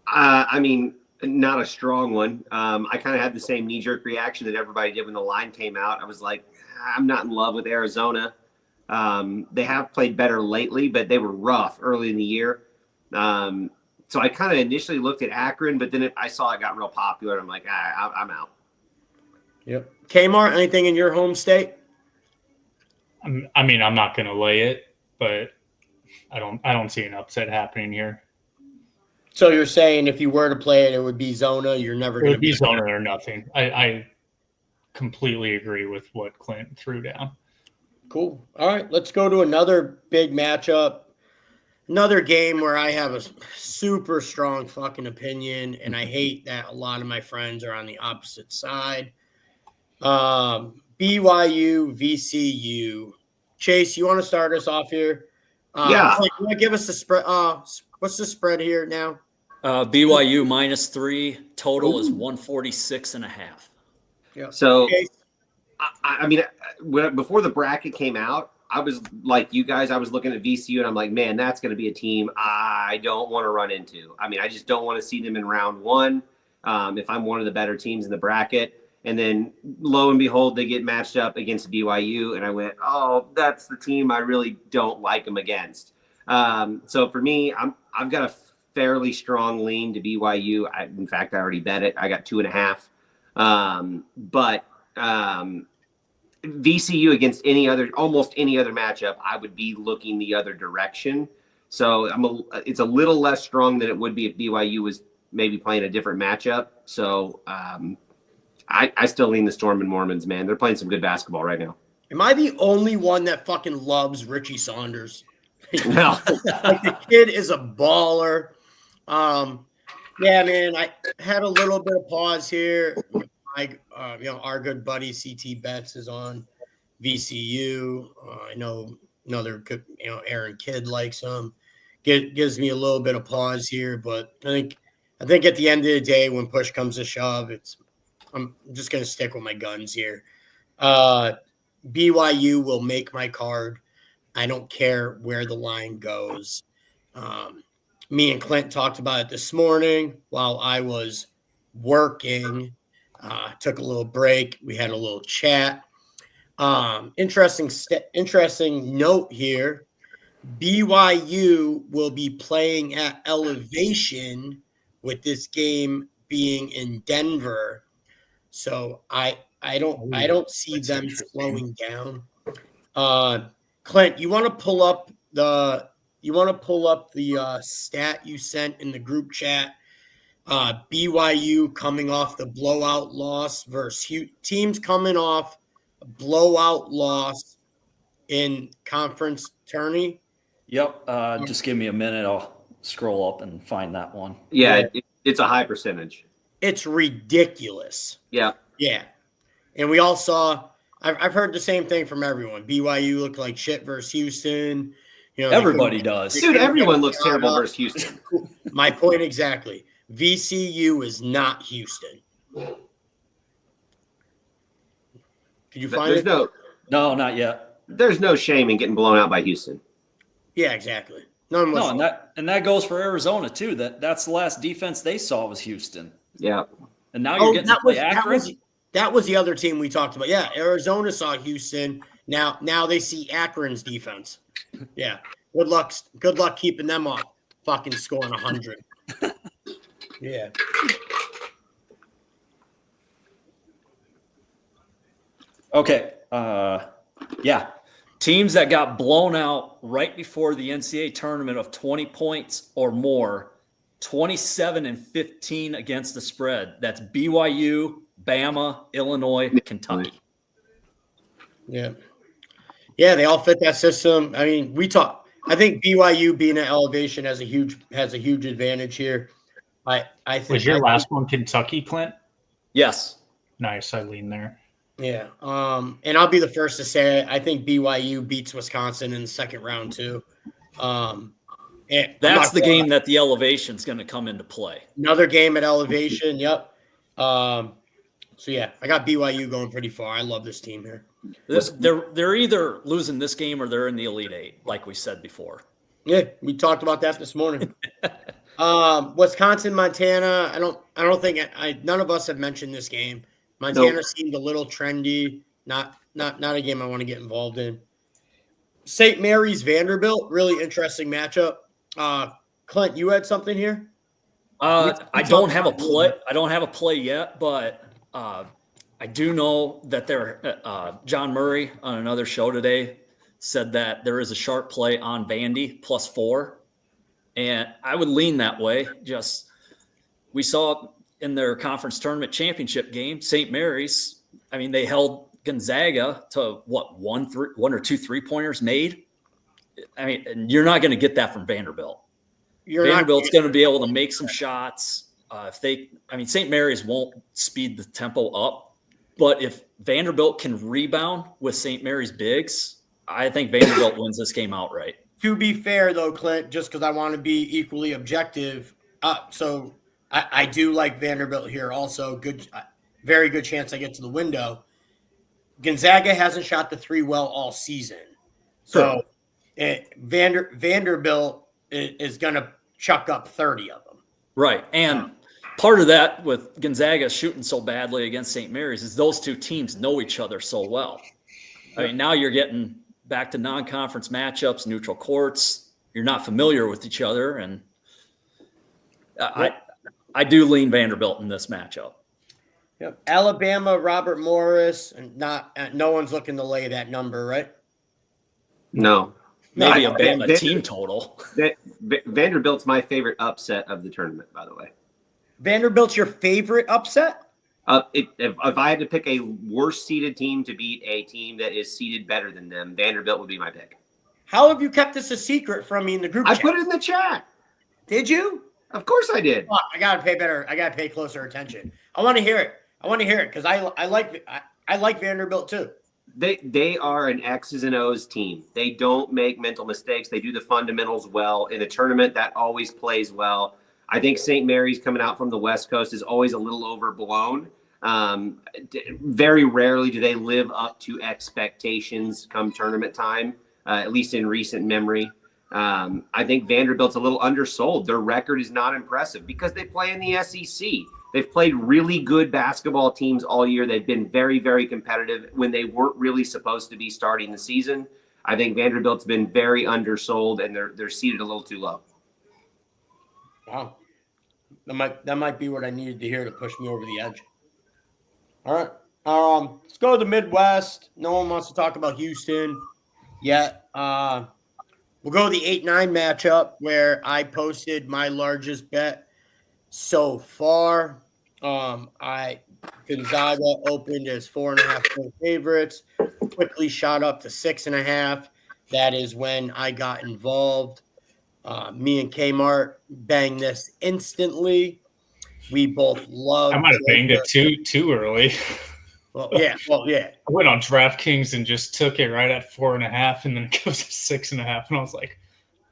Speaker 4: I mean, not a strong one. I kind of had the same knee-jerk reaction that everybody did when the line came out. I was like, I'm not in love with Arizona. They have played better lately, but they were rough early in the year. So I kind of initially looked at Akron, but then I saw it got real popular. And I'm like, I'm out.
Speaker 2: Yep. Kmart, anything in your home state?
Speaker 1: I mean, I'm not going to lay it, but I don't see an upset happening here.
Speaker 2: So you're saying if you were to play it, it would be Zona. You're never going to
Speaker 1: be Zona or nothing. I completely agree with what Clint threw down.
Speaker 2: Cool. All right, let's go to another big matchup. Another game where I have a super strong fucking opinion, and I hate that a lot of my friends are on the opposite side. BYU, VCU. Chase, you want to start us off here?
Speaker 4: Yeah.
Speaker 2: You want to give us the spread? What's the spread here now?
Speaker 3: BYU -3. Total is 146.5.
Speaker 4: Yeah. So, I mean, before the bracket came out, I was like you guys. I was looking at VCU, and I'm like, man, that's going to be a team I don't want to run into. I mean, I just don't want to see them in round one if I'm one of the better teams in the bracket. And then, lo and behold, they get matched up against BYU, and I went, oh, that's the team I really don't like them against. So for me, I've got a fairly strong lean to BYU. In fact, I already bet it. I got 2.5. But VCU against almost any other matchup, I would be looking the other direction. So it's a little less strong than it would be if BYU was maybe playing a different matchup. So I still lean the Storm and Mormons, man. They're playing some good basketball right now.
Speaker 2: Am I the only one that fucking loves Richie Saunders?
Speaker 4: No.
Speaker 2: Like the kid is a baller. Yeah, man, I had a little bit of pause here. Our good buddy CT Betts is on VCU. I know another good, Aaron Kidd likes him. Gives me a little bit of pause here, but I think at the end of the day, when push comes to shove, I'm just gonna stick with my guns here. BYU will make my card. I don't care where the line goes. Me and Clint talked about it this morning while I was working. Took a little break. We had a little chat. Interesting note here. BYU will be playing at elevation with this game being in Denver. So I don't see them slowing down. Clint, you want to pull up the stat you sent in the group chat? BYU coming off the blowout loss versus teams coming off a blowout loss in conference tourney.
Speaker 3: Yep. Just give me a minute. I'll scroll up and find that one.
Speaker 4: Yeah. It's a high percentage.
Speaker 2: It's ridiculous.
Speaker 4: Yeah.
Speaker 2: Yeah. And we all saw, I've heard the same thing from everyone. BYU looked like shit versus Houston.
Speaker 3: Everybody does.
Speaker 4: Dude, everyone looks terrible versus Houston.
Speaker 2: My point exactly. VCU is not Houston. Can you find it?
Speaker 3: No, not yet.
Speaker 4: There's no shame in getting blown out by Houston.
Speaker 2: Yeah, exactly.
Speaker 3: And that goes for Arizona too. That's the last defense they saw was Houston.
Speaker 4: Yeah.
Speaker 3: And now you're getting to play Akron.
Speaker 2: That was the other team we talked about. Yeah, Arizona saw Houston. Now they see Akron's defense. Yeah. Good luck keeping them off fucking scoring 100. Yeah.
Speaker 3: Okay. Yeah. Teams that got blown out right before the NCAA tournament of 20 points or more, 27-15 against the spread. That's BYU, Bama, Illinois, Kentucky.
Speaker 2: Yeah. Yeah, they all fit that system. I mean, I think BYU being at elevation has a huge advantage here. I
Speaker 1: Was
Speaker 2: think
Speaker 1: your last one Kentucky, Clint?
Speaker 3: Yes.
Speaker 1: Nice. I lean there.
Speaker 2: Yeah. And I'll be the first to say it. I think BYU beats Wisconsin in the second round too.
Speaker 3: That's the game that the elevation is going to come into play.
Speaker 2: Another game at elevation. Yep. So yeah, I got BYU going pretty far. I love this team here.
Speaker 3: They're either losing this game or they're in the Elite Eight, like we said before.
Speaker 2: Yeah, we talked about that this morning. Wisconsin, Montana. I don't think none of us have mentioned this game. Montana seemed a little trendy. Not a game I want to get involved in. St. Mary's, Vanderbilt. Really interesting matchup. Clint, you had something here?
Speaker 3: I don't have a play. I don't have a play yet, but I do know that John Murray on another show today said that there is a sharp play on Vandy +4, and I would lean that way. We saw in their conference tournament championship game, St. Mary's. I mean, they held Gonzaga to one or two 3-pointers made. I mean, and you're not going to get that from Vanderbilt. Vanderbilt's going to be able to make some shots. St. Mary's won't speed the tempo up, but if Vanderbilt can rebound with St. Mary's bigs, I think Vanderbilt wins this game outright.
Speaker 2: To be fair, though, Clint, just because I want to be equally objective, so I do like Vanderbilt here. Also, very good chance I get to the window. Gonzaga hasn't shot the 3 well all season, so Vanderbilt is going to chuck up 30 of them.
Speaker 3: Right, and part of that with Gonzaga shooting so badly against St. Mary's is those two teams know each other so well. I mean, now you're getting back to non-conference matchups, neutral courts. You're not familiar with each other, and I do lean Vanderbilt in this matchup.
Speaker 2: Yep. Alabama, Robert Morris, and no one's looking to lay that number, right?
Speaker 4: No.
Speaker 3: Maybe a Bama team total.
Speaker 4: Vanderbilt's my favorite upset of the tournament, by the way.
Speaker 2: Vanderbilt's your favorite upset?
Speaker 4: If I had to pick a worse seeded team to beat a team that is seeded better than them, Vanderbilt would be my pick.
Speaker 2: How have you kept this a secret from me in the group chat?
Speaker 4: I put it in the chat.
Speaker 2: Did you?
Speaker 4: Of course I did.
Speaker 2: I gotta pay better. I gotta pay closer attention. I want to hear it. Because I like Vanderbilt too.
Speaker 4: They are an X's and O's team. They don't make mental mistakes. They do the fundamentals well. In a tournament, that always plays well. I think St. Mary's coming out from the West Coast is always a little overblown. Very rarely do they live up to expectations come tournament time, at least in recent memory. I think Vanderbilt's a little undersold. Their record is not impressive because they play in the SEC. They've played really good basketball teams all year. They've been very, very competitive when they weren't really supposed to be starting the season. I think Vanderbilt's been very undersold, and they're seated a little too low.
Speaker 2: Wow. That might be what I needed to hear to push me over the edge. All right. Let's go to the Midwest. No one wants to talk about Houston yet. We'll go to the 8-9 matchup where I posted my largest bet so far. Gonzaga opened as 4.5 point favorites, quickly shot up to 6.5. That is when I got involved. Me and Kmart banged this instantly. We both love.
Speaker 1: I might have banged it too early.
Speaker 2: Well, yeah.
Speaker 1: I went on DraftKings and just took it right at 4.5, and then it goes to 6.5, and I was like,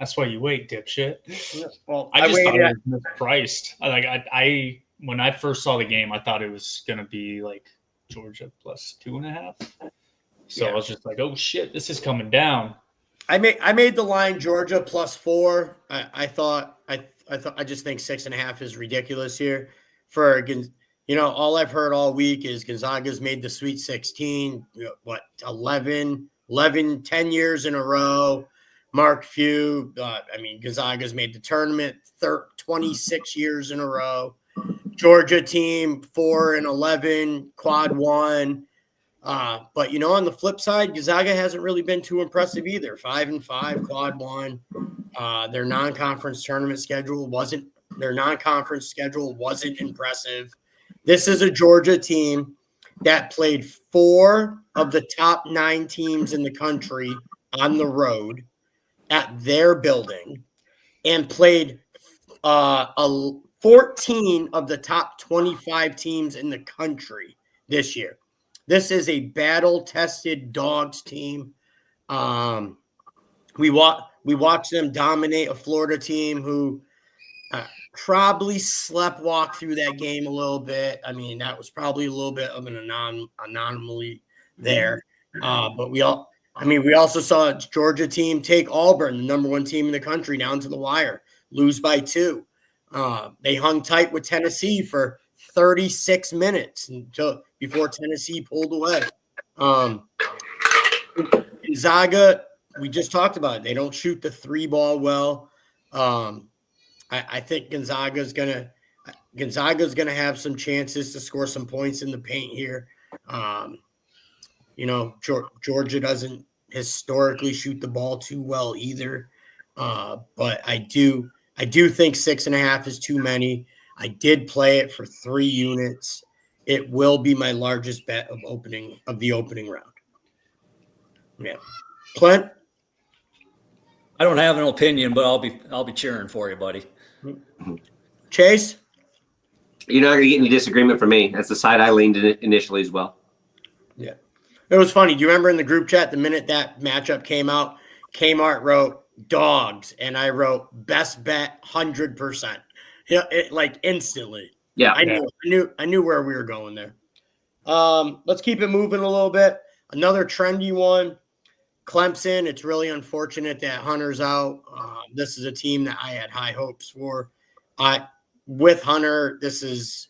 Speaker 1: "That's why you wait, dipshit."
Speaker 2: Yeah, well,
Speaker 1: I just thought it was mispriced. I when I first saw the game, I thought it was gonna be like Georgia plus 2.5. So I was just like, "Oh shit, this is coming down."
Speaker 2: I made the line Georgia plus 4. I just think 6.5 is ridiculous here. All I've heard all week is Gonzaga's made the Sweet 16. 10 years in a row. Mark Few. Gonzaga's made the tournament 26 years in a row. Georgia team 4-11, quad 1. But on the flip side, Gonzaga hasn't really been too impressive either. 5-5, quad 1. Their non-conference schedule wasn't impressive. This is a Georgia team that played 4 of the top 9 teams in the country on the road at their building and played 14 of the top 25 teams in the country this year. This is a battle-tested Dogs team. We watched them dominate a Florida team who probably sleptwalked through that game a little bit. I mean, that was probably a little bit of an anomaly there. But we also saw a Georgia team take Auburn, the number 1 team in the country, down to the wire, lose by 2. They hung tight with Tennessee for 36 minutes before Tennessee pulled away. Gonzaga, we just talked about it. They don't shoot the 3 ball well. I think Gonzaga's gonna have some chances to score some points in the paint here. Georgia doesn't historically shoot the ball too well either. But I do think 6.5 is too many. I did play it for 3 units. It will be my largest bet of the opening round. Yeah. Clint?
Speaker 3: I don't have an opinion, but I'll be cheering for you, buddy.
Speaker 2: Chase?
Speaker 4: You're not going to get any disagreement from me. That's the side I leaned in initially as well.
Speaker 2: Yeah. It was funny. Do you remember in the group chat, the minute that matchup came out, Kmart wrote Dogs, and I wrote best bet 100%. Yeah, instantly.
Speaker 4: Yeah.
Speaker 2: I knew where we were going there. Let's keep it moving a little bit. Another trendy one, Clemson. It's really unfortunate that Hunter's out. This is a team that I had high hopes for. With Hunter, this is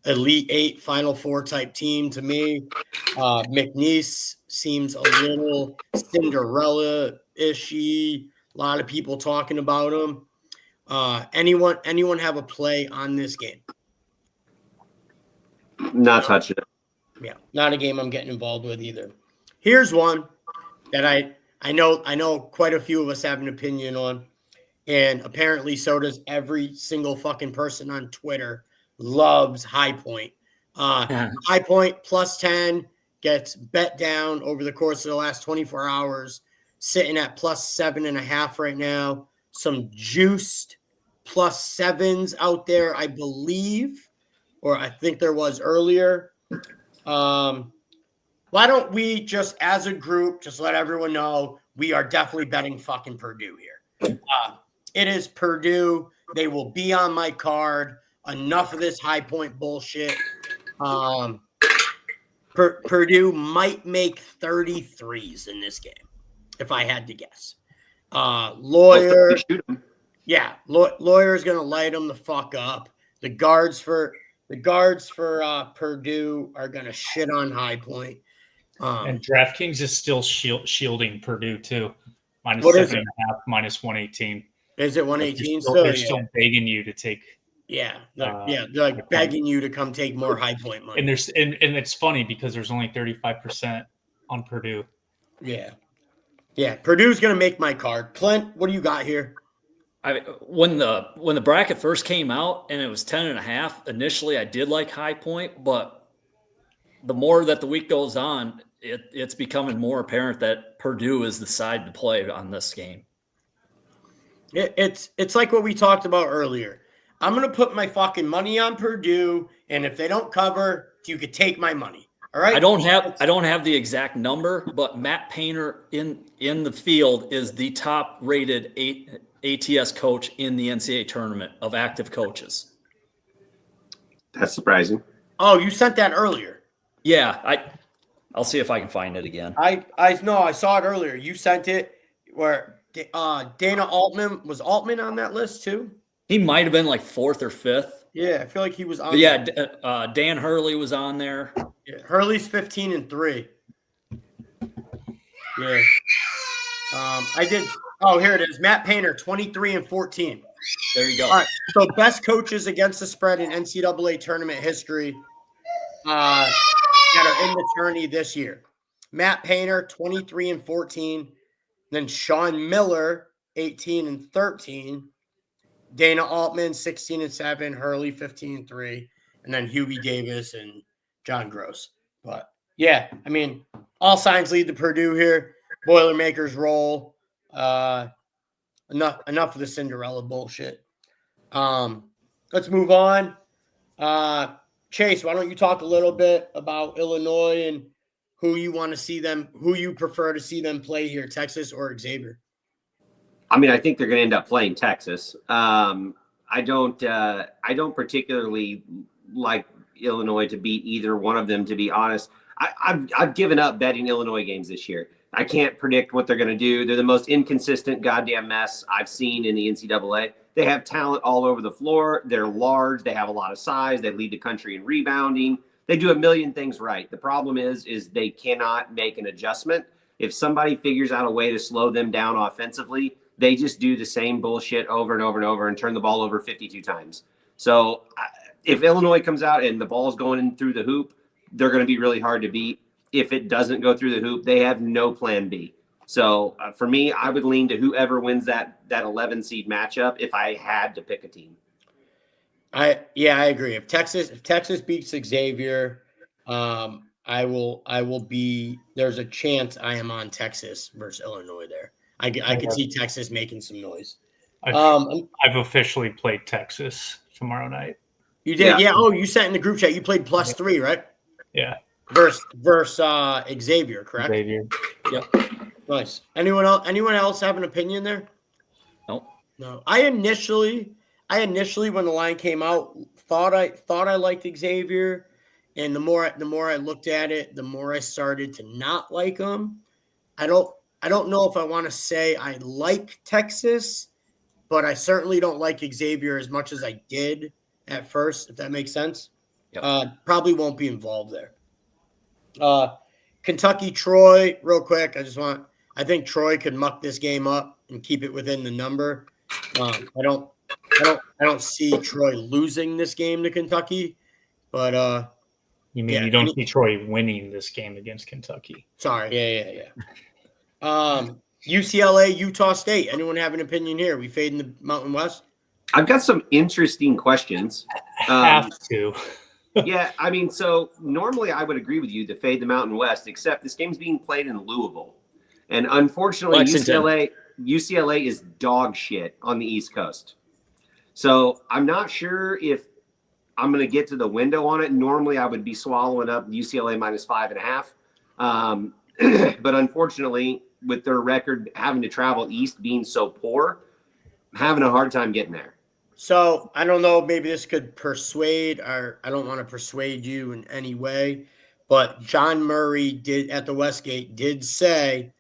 Speaker 2: Elite 8, Final 4 type team to me. McNeese seems a little Cinderella-ishy. A lot of people talking about him. Anyone have a play on this game?
Speaker 4: Not touching it.
Speaker 2: Yeah, not a game I'm getting involved with either. Here's one that I know quite a few of us have an opinion on, and apparently so does every single fucking person on Twitter. Loves High Point. High Point plus 10 gets bet down over the course of the last 24 hours, sitting at plus 7.5 right now. Some juiced plus 7s out there, I believe, or I think there was earlier. Why don't we just, as a group, just let everyone know we are definitely betting fucking Purdue here. It is Purdue. They will be on my card. Enough of this High Point bullshit. Purdue might make 33s in this game, if I had to guess. Lawyer, Lawyer's gonna light them the fuck up. The guards for Purdue are gonna shit on High Point.
Speaker 1: And DraftKings is still shielding Purdue too. Minus
Speaker 2: What is
Speaker 1: 7.5, minus 118.
Speaker 2: Is it 118 still?
Speaker 1: They're still begging you to take.
Speaker 2: Yeah, they're like begging you to come take more High Point money.
Speaker 1: And it's funny because there's only 35% on Purdue.
Speaker 2: Yeah. Purdue's gonna make my card. Clint, what do you got here?
Speaker 3: When the bracket first came out and it was 10.5, initially I did like High Point, but the more that the week goes on, it's becoming more apparent that Purdue is the side to play on this game.
Speaker 2: It's like what we talked about earlier. I'm gonna put my fucking money on Purdue, and if they don't cover, you could take my money. All right.
Speaker 3: I don't have the exact number, but Matt Painter in the field is the top rated ATS coach in the NCAA tournament of active coaches.
Speaker 4: That's surprising.
Speaker 2: Oh, you sent that earlier.
Speaker 3: Yeah, I'll see if I can find it again.
Speaker 2: I saw it earlier. You sent it where Dana Altman on that list too.
Speaker 3: He might have been like 4th or 5th.
Speaker 2: Yeah, I feel like he was on.
Speaker 3: But yeah, Dan Hurley was on there.
Speaker 2: Yeah, Hurley's 15-3. Yeah. I did. Oh, here it is. Matt Painter, 23-14.
Speaker 3: There you go.
Speaker 2: All right. So best coaches against the spread in NCAA tournament history that are in the tourney this year. Matt Painter, 23-14. Then Sean Miller, 18-13. Dana Altman, 16-7. Hurley, 15-3. And then Hughie Davis and John Gross, But yeah, I mean, all signs lead to Purdue here. Boilermakers roll. Enough of the Cinderella bullshit. Let's move on. Chase, why don't you talk a little bit about Illinois and who you want to see them, who you prefer to see them play here, Texas or Xavier?
Speaker 4: I mean, I think they're going to end up playing Texas. I don't particularly like Illinois to beat either one of them, to be honest. I've given up betting Illinois games this year. I can't predict what they're going to do. They're the most inconsistent goddamn mess I've seen in the NCAA. They have talent all over the floor. They're large. They have a lot of size. They lead the country in rebounding. They do a million things right. The problem is they cannot make an adjustment. If somebody figures out a way to slow them down offensively, they just do the same bullshit over and over and over and turn the ball over 52 times. So if Illinois comes out and the ball's going in through the hoop, they're going to be really hard to beat. If it doesn't go through the hoop, they have no plan B. So for me, I would lean to whoever wins that 11 seed matchup if I had to pick a team.
Speaker 2: I agree. If Texas beats Xavier, I will be. There's a chance I am on Texas versus Illinois there. I could see Texas making some noise.
Speaker 1: I've officially played Texas tomorrow night.
Speaker 2: You did, yeah. Oh, you sent in the group chat. You played +3, right?
Speaker 1: Yeah.
Speaker 2: Versus Xavier, correct?
Speaker 1: Xavier.
Speaker 3: Yep.
Speaker 2: Nice. Anyone else have an opinion there?
Speaker 3: Nope.
Speaker 2: No. I initially when the line came out thought I liked Xavier, and the more I looked at it, the more I started to not like him. I don't know if I want to say I like Texas, but I certainly don't like Xavier as much as I did at first, if that makes sense. Yep. Probably won't be involved there. Kentucky, Troy, real quick. I think Troy could muck this game up and keep it within the number. I don't see Troy losing this game to Kentucky, but
Speaker 1: you mean you don't see Troy winning this game against Kentucky?
Speaker 2: Sorry, yeah. UCLA, Utah State. Anyone have an opinion here? We fading the Mountain West?
Speaker 4: I've got some interesting questions.
Speaker 1: Have to.
Speaker 4: Yeah, I mean, so normally I would agree with you to fade the Mountain West, except this game's being played in Louisville. And unfortunately, UCLA is dog shit on the East Coast. So I'm not sure if I'm going to get to the window on it. Normally I would be swallowing up UCLA -5.5. But unfortunately, with their record having to travel east being so poor, I'm having a hard time getting there.
Speaker 2: So I don't know, maybe this could persuade, or I don't want to persuade you in any way, but John Murray at the Westgate did say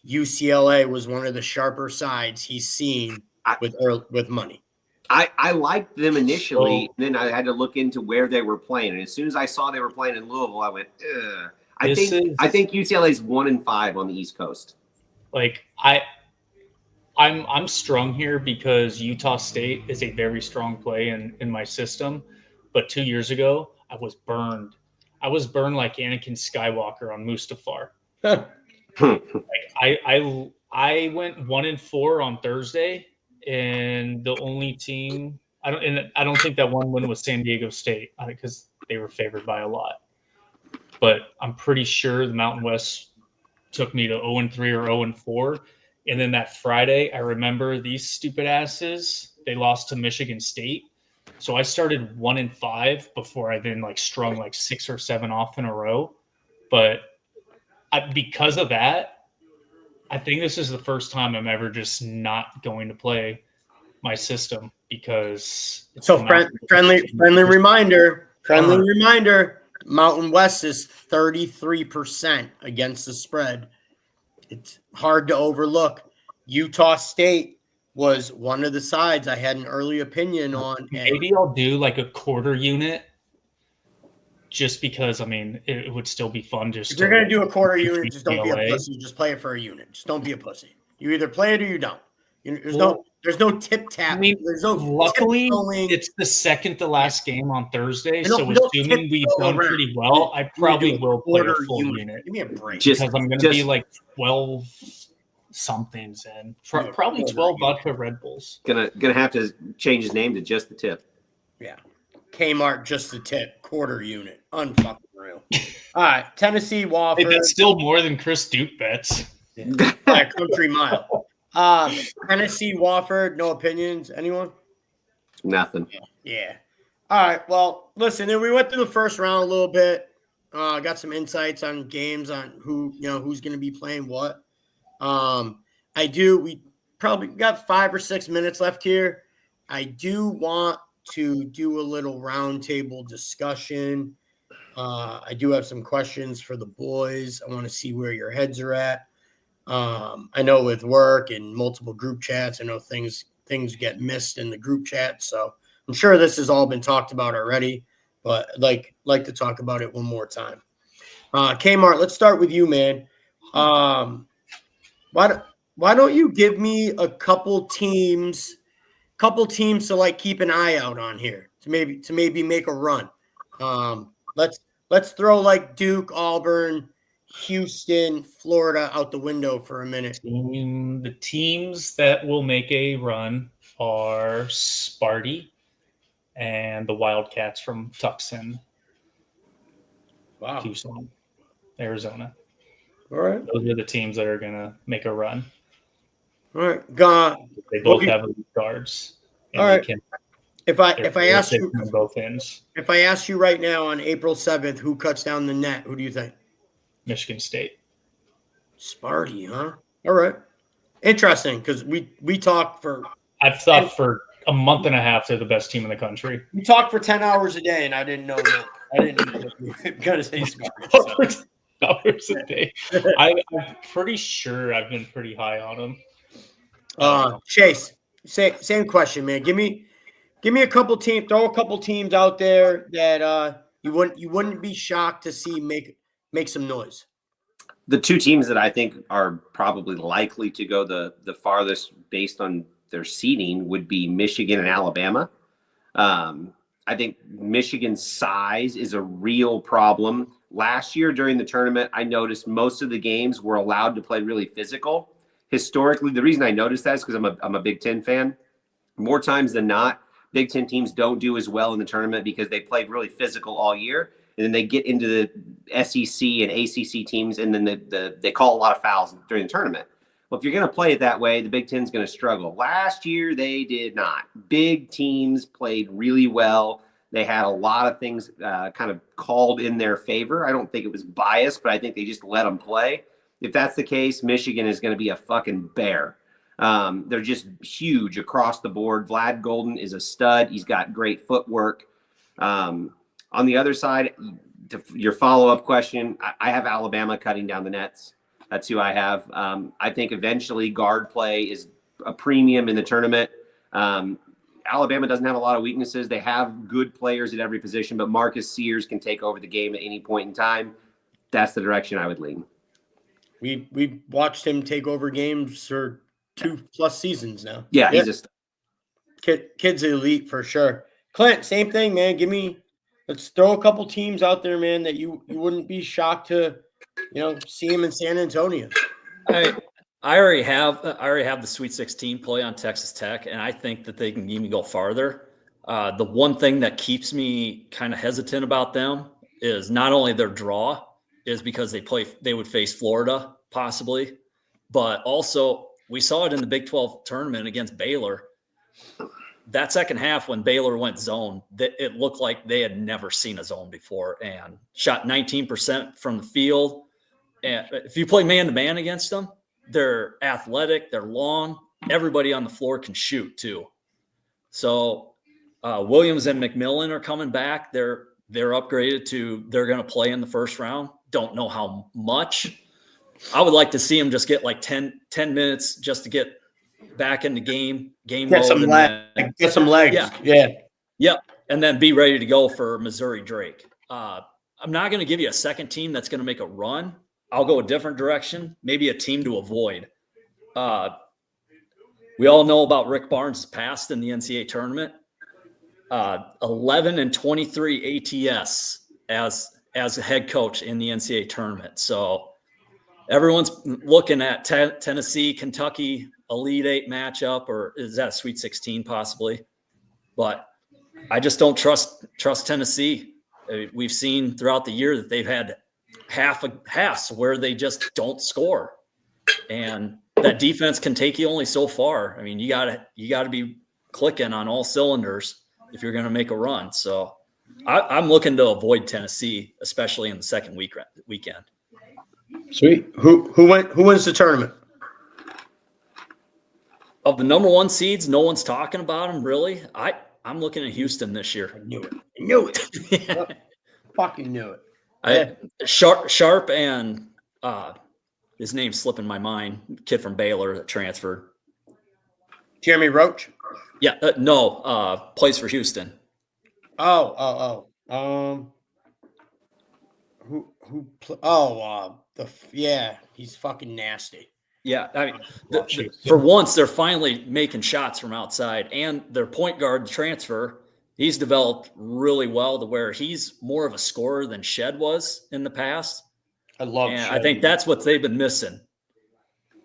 Speaker 2: UCLA was one of the sharper sides he's seen with money.
Speaker 4: I liked them initially, then I had to look into where they were playing, and as soon as I saw they were playing in Louisville, I went, ugh. I think UCLA's 1-5 on the East Coast.
Speaker 1: Like I'm strung here because Utah State is a very strong play in my system. But 2 years ago, I was burned. I was burned like Anakin Skywalker on Mustafar. Like I went 1-4 on Thursday, and the only team I don't think that one win was San Diego State because they were favored by a lot. But I'm pretty sure the Mountain West took me to 0-3 or 0-4. And then that Friday, I remember these stupid asses, they lost to Michigan State. So I started 1-5 before I then strung 6 or 7 off in a row. But because of that, I think this is the first time I'm ever just not going to play my system because.
Speaker 2: Friendly reminder. Mountain West is 33% against the spread. It's hard to overlook. Utah State was one of the sides I had an early opinion on.
Speaker 1: Maybe I'll do a quarter unit just because, it would still be fun. If
Speaker 2: you're going to do a quarter unit, just don't be a pussy. Just play it for a unit. Just don't be a pussy. You either play it or you don't. There's no tip tap. There's no.
Speaker 1: Luckily, it's the second to last game on Thursday, so assuming we've done pretty well, I probably will play a full unit.
Speaker 2: Give me a break,
Speaker 1: because I'm going to be 12 somethings in, probably 12 vodka Red Bulls.
Speaker 4: Gonna have to change his name to just the tip.
Speaker 2: Yeah. Kmart just a tip, quarter unit. Unfucking real. All right, Tennessee
Speaker 1: Hey,
Speaker 2: Wofford.
Speaker 1: that's still more than Chris Duke bets.
Speaker 2: By a country mile. Tennessee Wofford, no opinions. Anyone?
Speaker 4: Nothing.
Speaker 2: Yeah. All right. Well, listen, we went through the first round a little bit. Got some insights on games on who's going to be playing what. We probably got 5 or 6 minutes left here. I do want to do a little roundtable discussion. I do have some questions for the boys. I want to see where your heads are at. I know with work and multiple group chats, I know things get missed in the group chat. So I'm sure this has all been talked about already, but I'd like to talk about it one more time. Kmart, let's start with you, man. Why don't you give me a couple teams to like keep an eye out on here to maybe make a run. Let's throw like Duke, Auburn, Houston, Florida out the window for a minute.
Speaker 1: The teams that will make a run are Sparty and the Wildcats from Tucson,
Speaker 2: Wow.
Speaker 1: Tucson, Arizona.
Speaker 2: All right.
Speaker 1: Those are the teams that are going to make a run.
Speaker 2: All right. Gone.
Speaker 1: They both have elite guards.
Speaker 2: All right. If I ask you
Speaker 1: both ends,
Speaker 2: if I ask you right now on April 7th, who cuts down the net? Who do you think?
Speaker 1: Michigan State.
Speaker 2: Sparty, huh? All right. Interesting, because we talked for.
Speaker 1: I've thought for a month and a half they're the best team in the country.
Speaker 2: We talked for 10 hours a day, and I didn't know that. I didn't know that you were going to say Sparty. So.
Speaker 1: Hours a day. I'm pretty sure I've been pretty high on them.
Speaker 2: Chase, same question, man. Give me a couple teams. Throw a couple teams out there that you wouldn't be shocked to see make some noise.
Speaker 4: The two teams that I think are probably likely to go the farthest based on their seeding would be Michigan and Alabama. I think Michigan's size is a real problem. Last year during the tournament, I noticed most of the games were allowed to play really physical. Historically, the reason I noticed that is because I'm a Big Ten fan. More times than not, Big Ten teams don't do as well in the tournament because they played really physical all year. And then they get into the SEC and ACC teams, and then they call a lot of fouls during the tournament. Well, if you're going to play it that way, the Big Ten's going to struggle. Last year, they did not. Big teams played really well. They had a lot of things kind of called in their favor. I don't think it was biased, but I think they just let them play. If that's the case, Michigan is going to be a fucking bear. They're just huge across the board. Vlad Golden is a stud. He's got great footwork. On the other side, to your follow-up question, I have Alabama cutting down the nets. That's who I have. I think eventually guard play is a premium in the tournament. Alabama doesn't have a lot of weaknesses. They have good players at every position, but Marcus Sears can take over the game at any point in time. That's the direction I would lean.
Speaker 2: We watched him take over games for 2+ seasons now.
Speaker 4: Yeah, he's just
Speaker 2: kid's elite for sure. Clint, same thing, man. Let's throw a couple teams out there, man, that you wouldn't be shocked to, see him in San Antonio.
Speaker 3: I already have the Sweet 16 play on Texas Tech, and I think that they can even go farther. The one thing that keeps me kind of hesitant about them is not only their draw is because they would face Florida possibly, but also we saw it in the Big 12 tournament against Baylor. That second half when Baylor went zone, it looked like they had never seen a zone before and shot 19% from the field. And if you play man-to-man against them, they're athletic, they're long. Everybody on the floor can shoot too. So Williams and McMillan are coming back. They're upgraded to they're going to play in the first round. Don't know how much. I would like to see them just get like 10 minutes just to get back in the game
Speaker 2: Get
Speaker 3: mode.
Speaker 2: some legs. Yeah.
Speaker 3: Yep. And then be ready to go for Missouri Drake. I'm not going to give you a second team that's going to make a run. I'll go a different direction, maybe a team to avoid. We all know about Rick Barnes' past in the NCAA tournament. 11-23 ATS as a head coach in the NCAA tournament. So everyone's looking at Tennessee, Kentucky, Elite Eight matchup, or is that a Sweet 16 possibly? But I just don't trust Tennessee. We've seen throughout the year that they've had halves where they just don't score, and that defense can take you only so far. I mean, you gotta be clicking on all cylinders if you're going to make a run. So I'm looking to avoid Tennessee, especially in the second weekend.
Speaker 2: Sweet. Who wins the tournament?
Speaker 3: Of the number one seeds, no one's talking about them really. I'm looking at Houston this year.
Speaker 2: I knew it. Fucking knew it.
Speaker 3: Sharp and his name's slipping my mind. Kid from Baylor that transferred.
Speaker 2: Jeremy Roach.
Speaker 3: Yeah, plays for Houston.
Speaker 2: He's fucking nasty.
Speaker 3: Yeah, I mean, for once they're finally making shots from outside, and their point guard transfer, he's developed really well to where he's more of a scorer than Shed was in the past.
Speaker 2: I love
Speaker 3: and
Speaker 2: Shed.
Speaker 3: I think that's what they've been missing.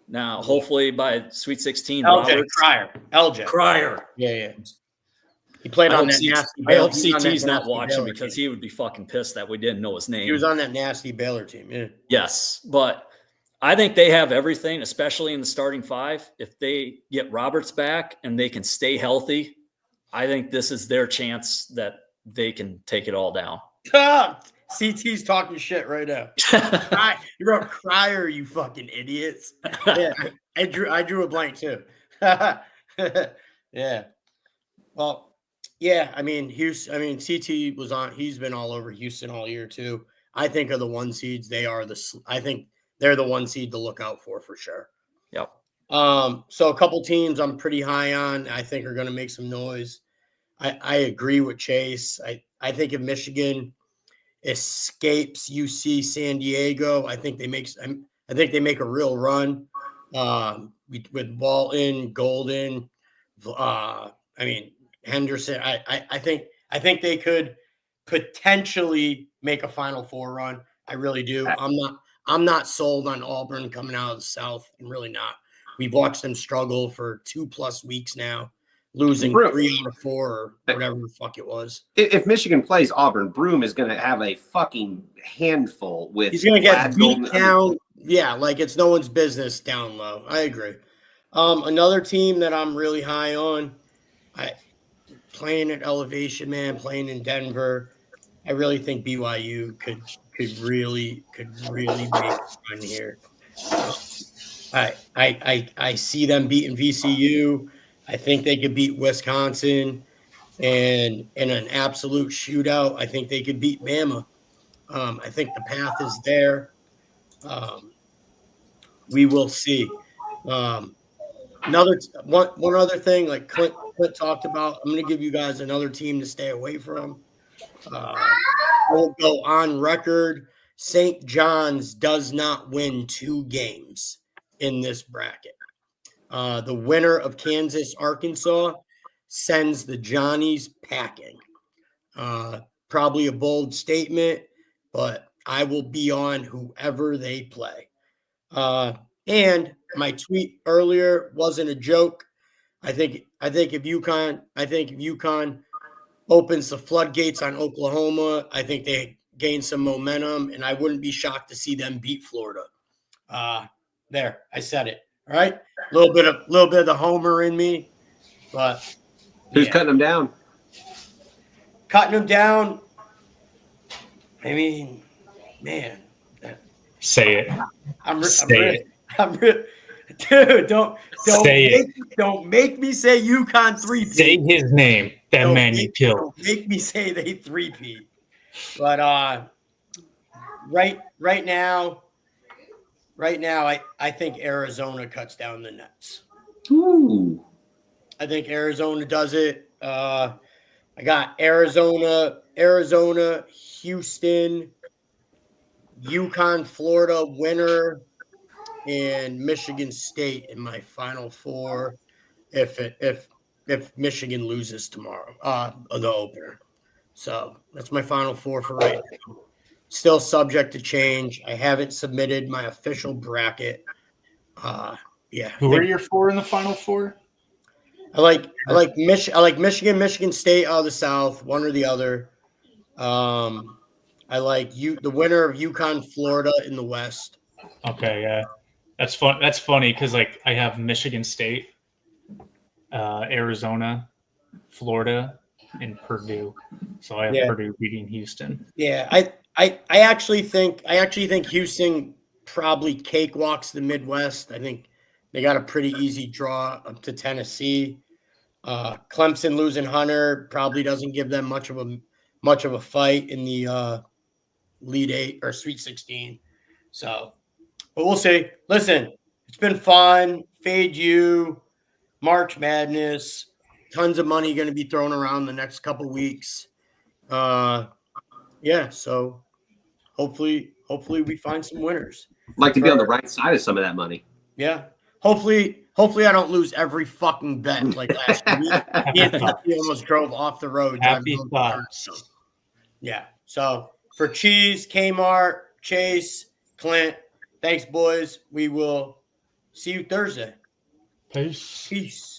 Speaker 3: Now, hopefully by Sweet 16,
Speaker 2: LJ
Speaker 3: Cryer.
Speaker 2: Yeah. He played on that nasty
Speaker 3: I
Speaker 2: Baylor.
Speaker 3: hope CT's not watching because he would be fucking pissed that we didn't know his name.
Speaker 2: He was on that nasty Baylor team, yeah.
Speaker 3: Yes, but I think they have everything, especially in the starting five. If they get Roberts back and they can stay healthy, I think this is their chance that they can take it all down.
Speaker 2: CT's talking shit right now. You wrote Cryer, you fucking idiots. Yeah, I drew a blank too. Yeah. Well, yeah, I mean, CT was on. He's been all over Houston all year too. I think of the one seeds, I think they're the one seed to look out for sure.
Speaker 3: Yep.
Speaker 2: So a couple teams I'm pretty high on. I think are going to make some noise. I agree with Chase. I think if Michigan escapes UC San Diego, I think they make a real run with Walton, Golden. Henderson. I think they could potentially make a Final Four run. I really do. I'm not sold on Auburn coming out of the South. I'm really not. We've watched them struggle for 2+ weeks now, losing 3 out of 4 or whatever the fuck it was.
Speaker 4: If Michigan plays Auburn, Broome is going to have a fucking handful with.
Speaker 2: He's going to get beat down. Yeah, like it's no one's business down low. I agree. Another team that I'm really high on, playing at elevation, man, playing in Denver. I really think BYU could really make a run here. I see them beating VCU. I think they could beat Wisconsin, and in an absolute shootout, I think they could beat Bama. I think the path is there. We will see. One other thing, like Clint talked about, I'm going to give you guys another team to stay away from. We'll go on record. St. John's does not win 2 games in this bracket. The winner of Kansas, Arkansas sends the Johnnies packing. Probably a bold statement, but I will be on whoever they play. And my tweet earlier wasn't a joke. I think if UConn opens the floodgates on Oklahoma, I think they gain some momentum, and I wouldn't be shocked to see them beat Florida. There, I said it. All right, a little bit of the homer in me, but
Speaker 4: who's cutting them down?
Speaker 2: Cutting them down. I mean, man.
Speaker 1: Say it.
Speaker 2: Dude, don't make me say UConn 3-peat.
Speaker 1: Say his name. Man you killed.
Speaker 2: Don't make me say they 3-peat. But right now, I think Arizona cuts down the nets.
Speaker 4: Ooh.
Speaker 2: I think Arizona does it. I got Arizona, Houston, UConn, Florida winner, and Michigan State in my Final Four if Michigan loses tomorrow, the opener. So that's my Final Four for right now. Still subject to change. I haven't submitted my official bracket.
Speaker 1: Who are your 4 in the Final Four?
Speaker 2: I like Michigan, Michigan State out of the South, one or the other. I like the winner of UConn, Florida in the West.
Speaker 1: Okay, yeah, that's fun. That's funny because like I have Michigan State, Arizona, Florida, and Purdue. So I have Purdue beating Houston.
Speaker 2: Yeah, I actually think Houston probably cakewalks the Midwest. I think they got a pretty easy draw up to Tennessee. Clemson losing Hunter probably doesn't give them much of a fight in the Elite Eight or Sweet 16. So, but we'll see. Listen, it's been fun. Fade you, March Madness. Tons of money going to be thrown around the next couple weeks. Yeah, so hopefully we find some winners.
Speaker 4: Like to be on the right side of some of that money.
Speaker 2: Yeah. Hopefully I don't lose every fucking bet like last week. He almost drove off the road.
Speaker 1: Happy thoughts.
Speaker 2: Yeah. So for Cheese, Kmart, Chase, Clint, thanks, boys. We will see you Thursday.
Speaker 1: Peace.
Speaker 2: Peace.